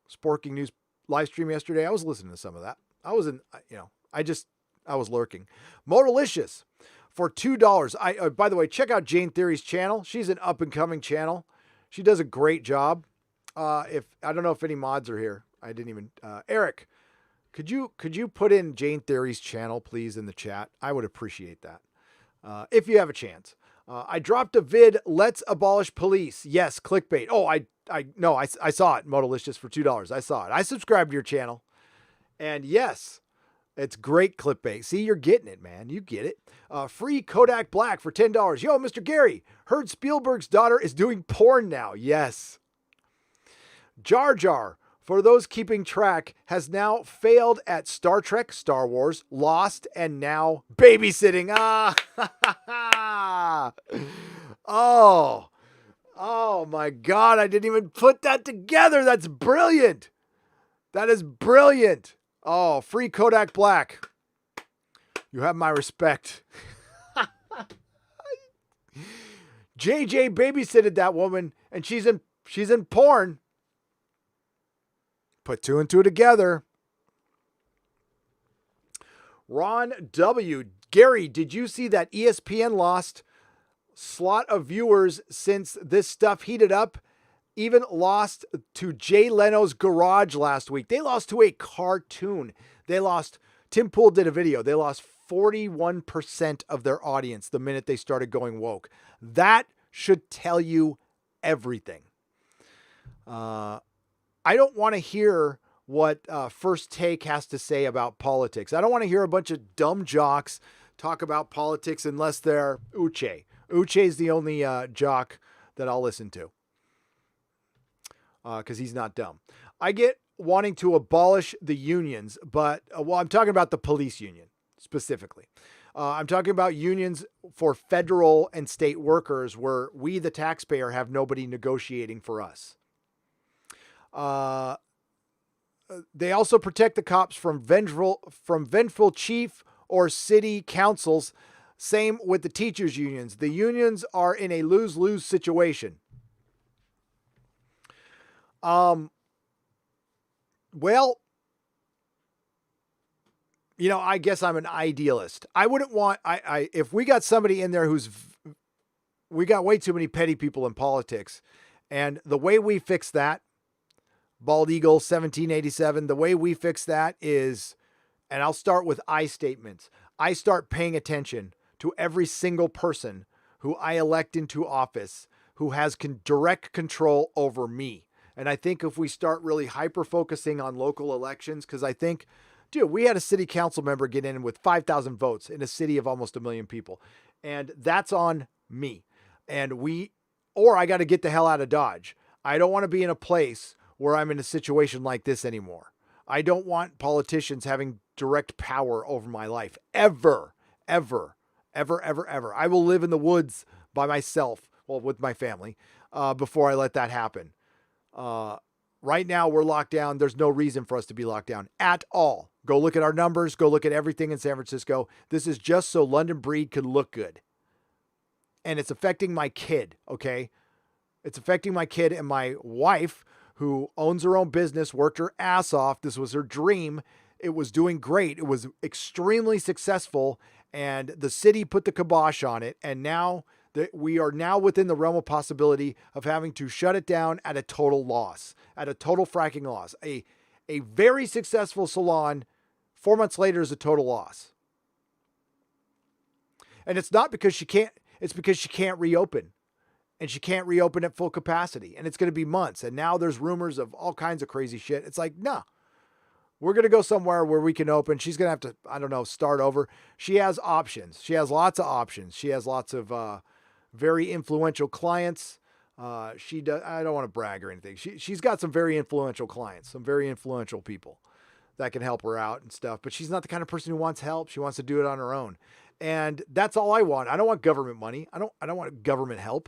Sporking News live stream yesterday? I was listening to some of that. I wasn't, I was lurking. Modalicious for $2. By the way, check out Jane Theory's channel. She's an up and coming channel. She does a great job. I don't know if any mods are here. I didn't even, Eric, could you put in Jane Theory's channel, please, in the chat? I would appreciate that. If you have a chance. I dropped a vid, let's abolish police. Yes, clickbait. Oh, I saw it, Modalicious for $2. I saw it. I subscribed to your channel. And yes, it's great clickbait. See, you're getting it, man. You get it. Free Kodak Black for $10. Yo, Mr. Gary, heard Spielberg's daughter is doing porn now. Yes. Jar Jar for those keeping track, has now failed at Star Trek, Star Wars, Lost, and now babysitting. Oh my God. I didn't even put that together. That's brilliant. That is brilliant. Oh, free Kodak Black. You have my respect. JJ babysitted that woman, and she's in porn. Put two and two together. Ron W. Gary, did you see that ESPN lost slot of viewers since this stuff heated up? Even lost to Jay Leno's Garage last week. They lost to a cartoon. Tim Pool did a video. They lost 41% of their audience the minute they started going woke. That should tell you everything. I don't want to hear what First Take has to say about politics. I don't want to hear a bunch of dumb jocks talk about politics unless they're Uche. Uche is the only jock that I'll listen to because he's not dumb. I get wanting to abolish the unions, but I'm talking about the police union specifically. I'm talking about unions for federal and state workers where we, the taxpayer, have nobody negotiating for us. They also protect the cops from vengeful chief or city councils. Same with the teachers' unions. The unions are in a lose-lose situation. Well, I guess I'm an idealist. I wouldn't want, if we got somebody in there we got way too many petty people in politics. And the way we fix that, Bald Eagle 1787, the way we fix that is, and I'll start with I statements. I start paying attention to every single person who I elect into office who has direct control over me. And I think if we start really hyper-focusing on local elections, because I think, dude, we had a city council member get in with 5,000 votes in a city of almost 1 million people. And that's on me. And I got to get the hell out of Dodge. I don't want to be in a place where I'm in a situation like this anymore. I don't want politicians having direct power over my life. Ever, ever, ever, ever, ever. I will live in the woods by myself, with my family, before I let that happen. Right now we're locked down. There's no reason for us to be locked down at all. Go look at our numbers. Go look at everything in San Francisco. This is just so London Breed can look good. And it's affecting my kid, okay? It's affecting my kid and my wife, who owns her own business, worked her ass off. This was her dream. It was doing great. It was extremely successful. And the city put the kibosh on it. And now we are now within the realm of possibility of having to shut it down at a total loss, at a total fracking loss. A very successful salon 4 months later is a total loss. And it's not because it's because she can't reopen. And she can't reopen at full capacity. And it's going to be months. And now there's rumors of all kinds of crazy shit. It's like, no, we're going to go somewhere where we can open. She's going to have to, start over. She has options. She has lots of options. She has lots of very influential clients. I don't want to brag or anything. She's got some very influential clients, some very influential people that can help her out and stuff. But she's not the kind of person who wants help. She wants to do it on her own. And that's all I want. I don't want government money. I don't want government help.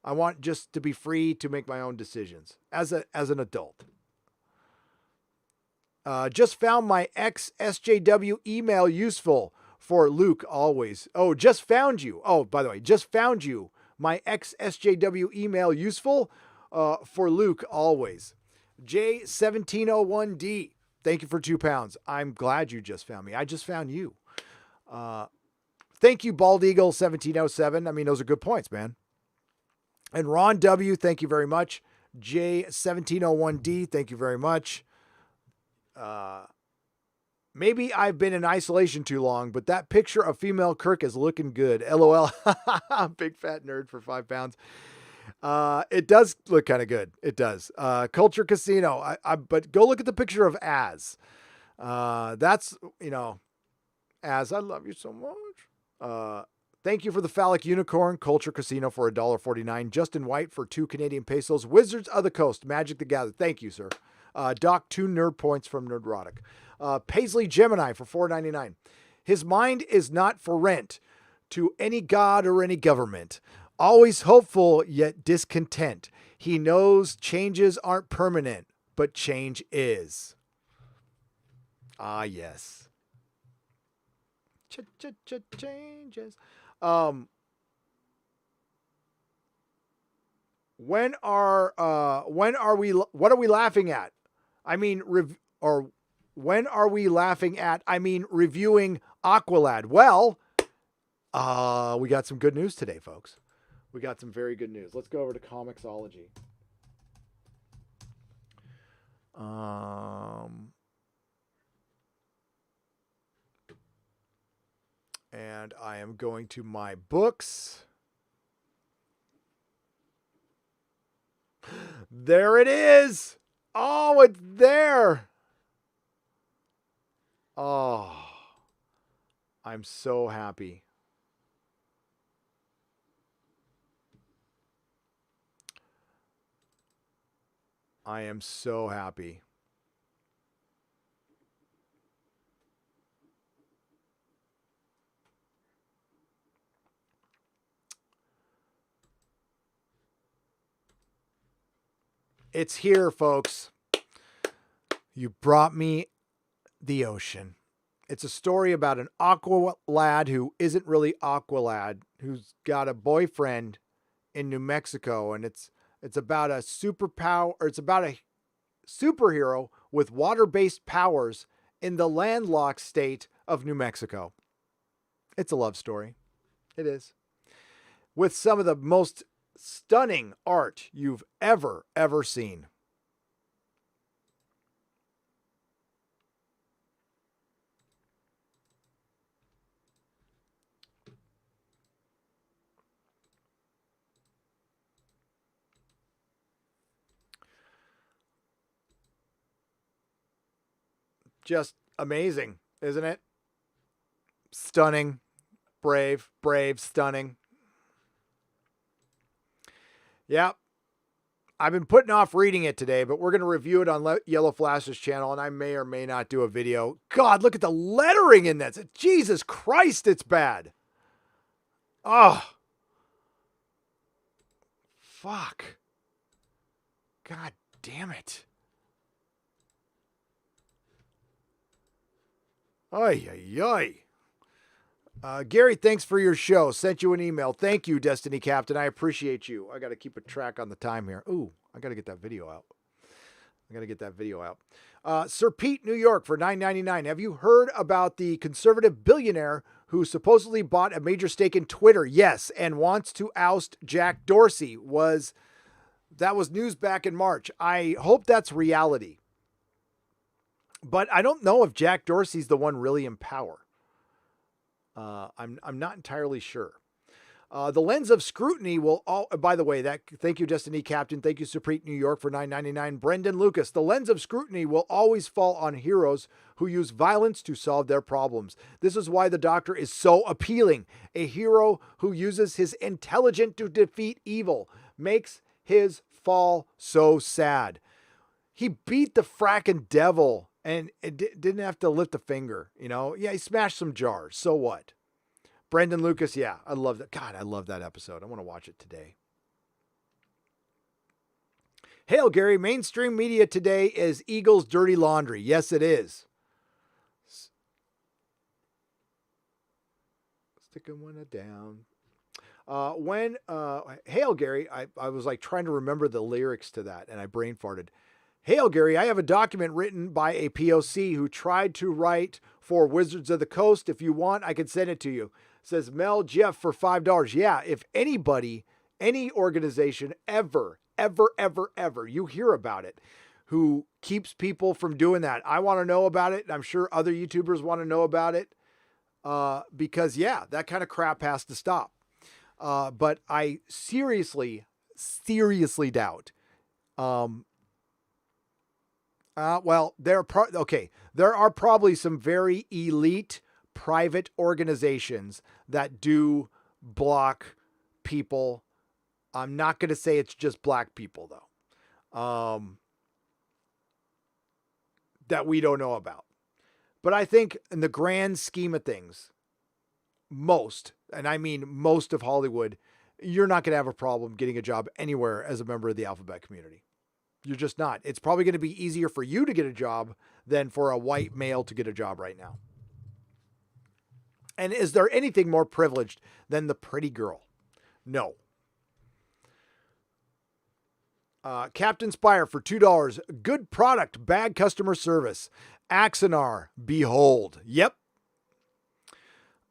I want just to be free to make my own decisions as an adult. Just found my ex-SJW email useful for Luke always. Oh, just found you. Oh, by the way, just found you. My ex-SJW email useful for Luke always. J1701D. Thank you for £2. I'm glad you just found me. I just found you. Thank you, Bald Eagle 1707. I mean, those are good points, man. And Ron W., thank you very much. J1701D, thank you very much. Maybe I've been in isolation too long, but that picture of female Kirk is looking good. LOL. Big fat nerd for £5. It does look kind of good. It does. Culture Casino. But go look at the picture of Az. That's, Az, I love you so much. Thank you for the phallic unicorn, Culture Casino for $1.49. Justin White for 2 Canadian pesos. Wizards of the Coast, Magic the Gathering. Thank you, sir. Doc, 2 nerd points from Nerdrotic. Paisley Gemini for $4.99. His mind is not for rent to any god or any government. Always hopeful yet discontent. He knows changes aren't permanent, but change is. Ah, yes. Changes. When are we? What are we laughing at? I mean, when are we laughing at? I mean, reviewing Aqualad. Well, we got some good news today, folks. We got some very good news. Let's go over to Comixology. And I am going to my books. There it is. Oh, it's there. Oh, I'm so happy. I am so happy. It's here, folks. You brought me the ocean. It's a story about an aqua lad who isn't really aqua lad, who's got a boyfriend in New Mexico, and it's about a superpower, or it's about a superhero with water-based powers in the landlocked state of New Mexico. It's a love story. It is. With some of the most stunning art you've ever seen. Just amazing, isn't it? Stunning, brave, stunning. Yep. I've been putting off reading it today, but we're going to review it on Yellow Flash's channel, and I may or may not do a video. God, look at the lettering in this. Jesus Christ, it's bad. Oh. Fuck. God damn it. Ay, ay, ay. Gary, thanks for your show. Sent you an email. Thank you, Destiny Captain. I appreciate you. I got to keep a track on the time here. Ooh, I got to get that video out. Sir Pete, New York for $9.99. Have you heard about the conservative billionaire who supposedly bought a major stake in Twitter? Yes, and wants to oust Jack Dorsey. That was news back in March. I hope that's reality. But I don't know if Jack Dorsey's the one really in power. I'm not entirely sure. The lens of scrutiny will all, by the way, thank you, Destiny Captain. Thank you, Supreme New York for $9.99. Brendan Lucas, the lens of scrutiny will always fall on heroes who use violence to solve their problems. This is why the Doctor is so appealing. A hero who uses his intelligence to defeat evil makes his fall so sad. He beat the frackin' devil and it didn't have to lift a finger, you know? Yeah, he smashed some jars. So what? Brendan Lucas, yeah, I love that. God, I love that episode. I want to watch it today. Hail, Gary. Mainstream media today is Eagles' dirty laundry. Yes, it is. Sticking one down. Hail, Gary, I was like trying to remember the lyrics to that, and I brain farted. Hail, Gary, I have a document written by a POC who tried to write for Wizards of the Coast. If you want, I can send it to you. It says Mel Jeff for $5. Yeah, if anybody, any organization ever, you hear about it, who keeps people from doing that, I want to know about it. I'm sure other YouTubers want to know about it because, yeah, that kind of crap has to stop. But I seriously doubt. Well, there are probably some very elite private organizations that do block people. I'm not going to say it's just black people though. that we don't know about. But I think in the grand scheme of things, most, and I mean most of Hollywood, you're not going to have a problem getting a job anywhere as a member of the alphabet community. You're just not. It's probably going to be easier for you to get a job than for a white male to get a job right now. And is there anything more privileged than the pretty girl? No. Captain Spire for $2. Good product, bad customer service. Axonar, behold. Yep.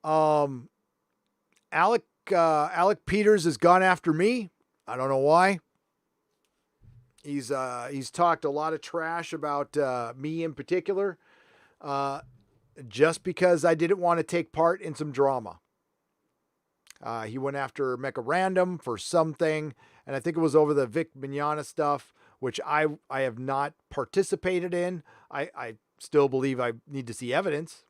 Alec Peters has gone after me. I don't know why. He's talked a lot of trash about me in particular, just because I didn't want to take part in some drama. He went after Mecha Random for something, and I think it was over the Vic Mignogna stuff, which I have not participated in. I still believe I need to see evidence.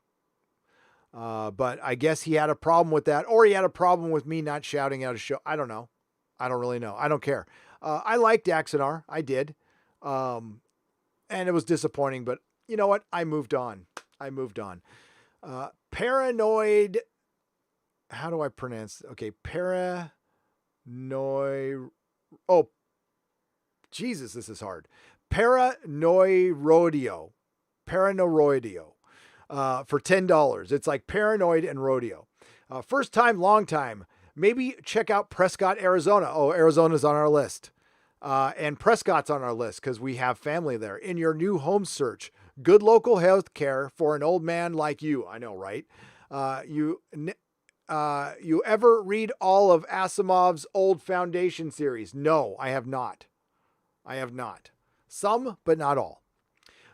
But I guess he had a problem with that, or he had a problem with me not shouting out a show. I don't know. I don't really know. I don't care. I liked Axonar. I did. And it was disappointing, but you know what? I moved on. Paranoid. How do I pronounce? Okay. Paranoid. Oh, Jesus, this is hard. Paranoirodio. For $10. It's like Paranoid and Rodeo. First time, long time. Maybe check out Prescott, Arizona. Oh, Arizona's on our list. And Prescott's on our list because we have family there. In your new home search, good local health care for an old man like you. I know, right? You ever read all of Asimov's old Foundation series? No, I have not. Some, but not all.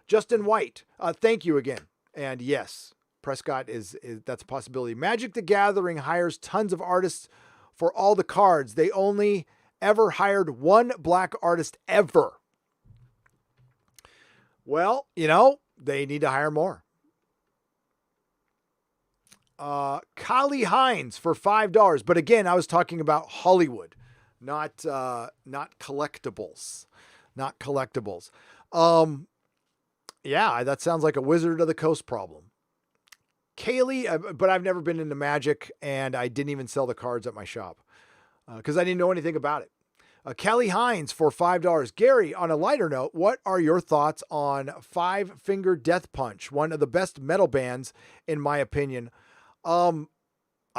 Justin White, thank you again. And yes, Prescott is that's a possibility. Magic the Gathering hires tons of artists for all the cards. They only ever hired one black artist ever. Well, they need to hire more. Kali Hines for $5. But again, I was talking about Hollywood, not collectibles. Yeah, that sounds like a Wizard of the Coast problem. Kaylee, but I've never been into Magic, and I didn't even sell the cards at my shop because I didn't know anything about it. Callie Hines for $5. Gary, on a lighter note, what are your thoughts on Five Finger Death Punch, one of the best metal bands, in my opinion? I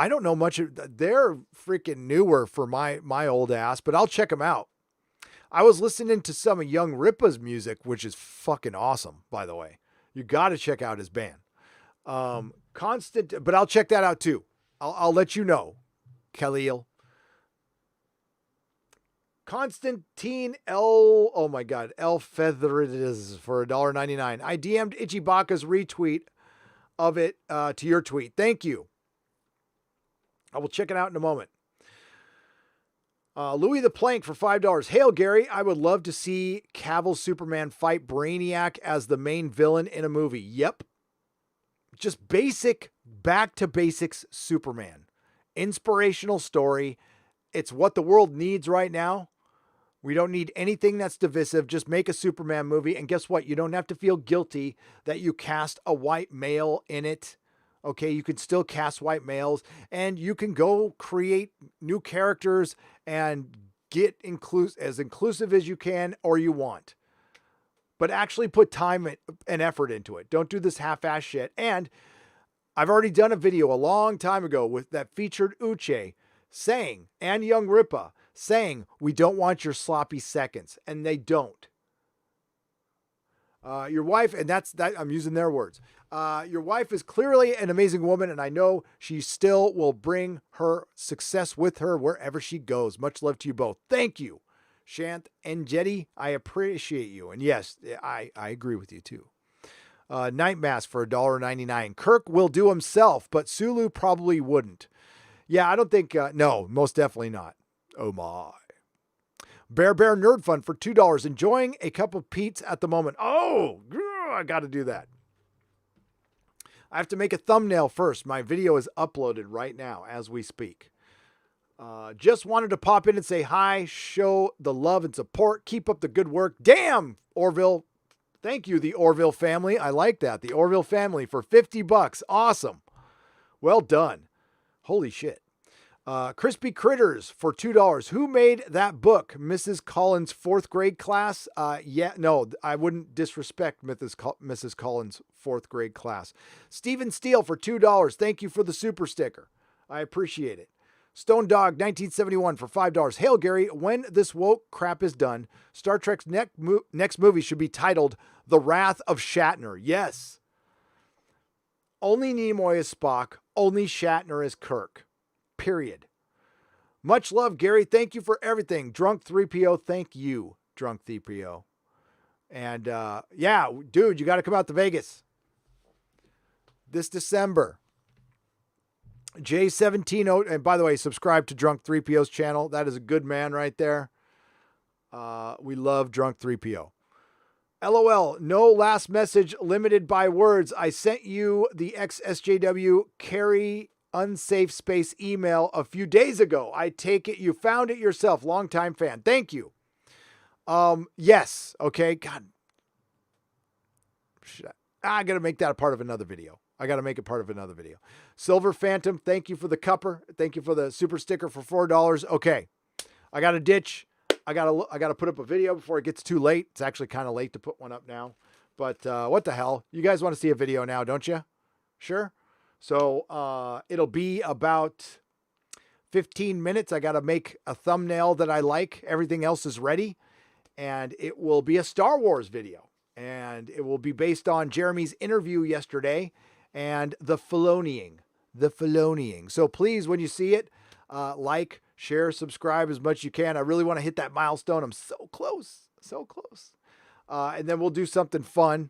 don't know much. They're freaking newer for my old ass, but I'll check them out. I was listening to some of Young Ripa's music, which is fucking awesome, by the way. You got to check out his band. But I'll check that out too. I'll let you know, Khalil. Constantine El Featherides for $1.99. I DM'd Ichibaka's retweet of it to your tweet. Thank you. I will check it out in a moment. Louis the Plank for $5. Hail, Gary. I would love to see Cavill Superman fight Brainiac as the main villain in a movie. Yep. Just basic, back to basics Superman. Inspirational story. It's what the world needs right now. We don't need anything that's divisive. Just make a Superman movie. And guess what? You don't have to feel guilty that you cast a white male in it. Okay, you can still cast white males, and you can go create new characters and get as inclusive as you can or you want. But actually put time and effort into it. Don't do this half-ass shit. And I've already done a video a long time ago that featured Uche saying, and Young Ripa saying, we don't want your sloppy seconds. And they don't. Your wife, and that I'm using their words. Your wife is clearly an amazing woman, and I know she still will bring her success with her wherever she goes. Much love to you both. Thank you, Shant and Jetty. I appreciate you. And yes, I agree with you too. Night Mask for $1.99. Kirk will do himself, but Sulu probably wouldn't. Yeah, I don't think, no, most definitely not. Oh my. Bear Nerd Fun for $2. Enjoying a cup of Pete's at the moment. Oh, I got to do that. I have to make a thumbnail first. My video is uploaded right now as we speak. Just wanted to pop in and say hi, show the love and support. Keep up the good work. Damn, Orville, Thank you, the Orville family. I like that. The Orville family for $50. Awesome. Well done. Holy shit. Crispy Critters for $2. Who made that book? Mrs. Collins' fourth grade class? Yeah, no, I wouldn't disrespect Mrs. Collins' fourth grade class. Steven Steele for $2. Thank you for the super sticker. I appreciate it. Stone Dog 1971 for $5. Hail Gary, when this woke crap is done, Star Trek's next movie should be titled The Wrath of Shatner. Yes. Only Nimoy is Spock. Only Shatner is Kirk. Period. Much love, Gary. Thank you for everything. Drunk 3PO, thank you, Drunk 3PO. And yeah, dude, you got to come out to Vegas this December. J17, and by the way, subscribe to Drunk 3PO's channel. That is a good man right there. We love Drunk 3PO. LOL, no last message limited by words. I sent you the XSJW carry unsafe space email a few days ago. I take it you found it yourself. Longtime fan. Thank you. Yes. Okay. God. I got to make that a part of another video. Silver Phantom, thank you for the cupper. Thank you for the super sticker for $4. Okay. I got to ditch. I got to put up a video before it gets too late. It's actually kind of late to put one up now, but what the hell? You guys want to see a video now, don't you? Sure. So it'll be about 15 minutes. I got to make a thumbnail that I like. Everything else is ready. And it will be a Star Wars video. And it will be based on Jeremy's interview yesterday and the Filoning. So please, when you see it, like, share, subscribe as much as you can. I really want to hit that milestone. I'm so close. And then we'll do something fun.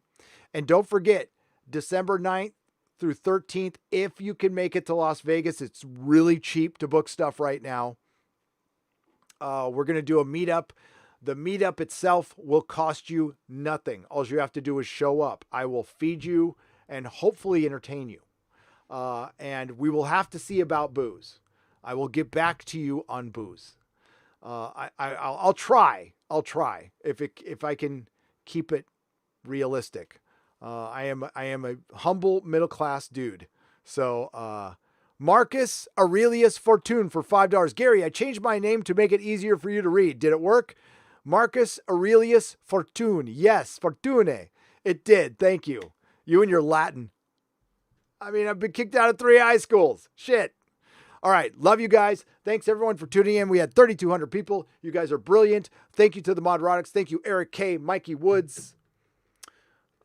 And don't forget, December 9th through 13th, if you can make it to Las Vegas. It's really cheap to book stuff right now. We're going to do a meetup. The meetup itself will cost you nothing. All you have to do is show up. I will feed you and hopefully entertain you. And we will have to see about booze. I will get back to you on booze. I'll try if I can keep it realistic. I am a humble middle-class dude. So, Marcus Aurelius Fortune for $5. Gary, I changed my name to make it easier for you to read. Did it work? Marcus Aurelius Fortune. Yes, Fortune. It did. Thank you. You and your Latin. I mean, I've been kicked out of 3 high schools. Shit. All right. Love you guys. Thanks everyone for tuning in. We had 3,200 people. You guys are brilliant. Thank you to the Nerdrotics. Thank you, Eric K, Mikey Woods,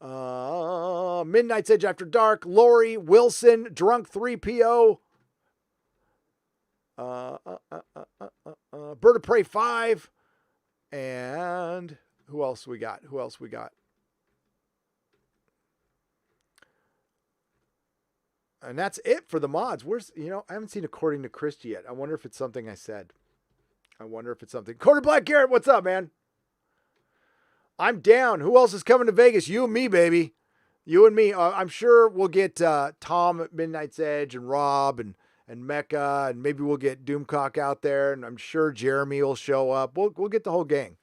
Midnight's Edge After Dark, Lori, Wilson, Drunk 3PO, Bird of Prey 5, and who else we got? And that's it for the mods. I haven't seen According to Chris yet. I wonder if it's something I said. Quarter Black Garrett, what's up, man? I'm down. Who else is coming to Vegas? You and me, baby. You and me. I'm sure we'll get Tom at Midnight's Edge and Rob and Mecca, and maybe we'll get Doomcock out there, and I'm sure Jeremy will show up. We'll get the whole gang.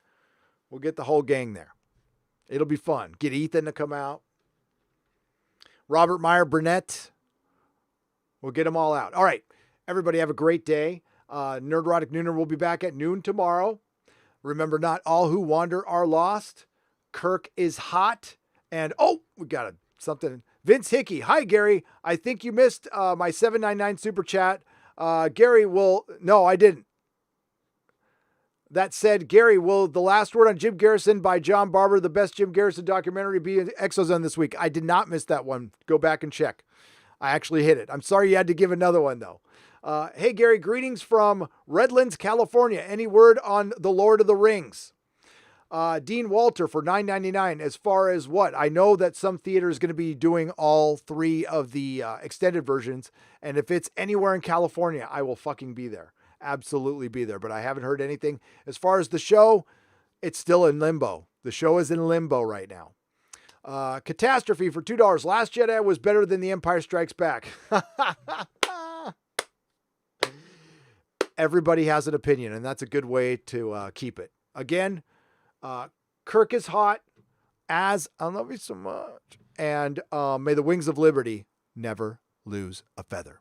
We'll get the whole gang there. It'll be fun. Get Ethan to come out. Robert Meyer Burnett. We'll get them all out. All right. Everybody have a great day. Nerdrotic Nooner will be back at noon tomorrow. Remember, not all who wander are lost. Kirk is hot. And, we got something. Vince Hickey. Hi, Gary. I think you missed my $7.99 super chat. Gary will... No, I didn't. That said, Gary, will the last word on Jim Garrison by John Barber, the best Jim Garrison documentary, be in Exozone this week? I did not miss that one. Go back and check. I actually hit it. I'm sorry you had to give another one, though. Hey, Gary, greetings from Redlands, California. Any word on The Lord of the Rings? Dean Walter for $9.99. As far as what? I know that some theater is going to be doing all 3 of the extended versions. And if it's anywhere in California, I will fucking be there. Absolutely be there. But I haven't heard anything. As far as the show, it's still in limbo. The show is in limbo right now. Catastrophe for $2. Last Jedi was better than The Empire Strikes Back. Everybody has an opinion, and that's a good way to keep it. Again, Kirk is hot. As I love you so much. And may the wings of liberty never lose a feather.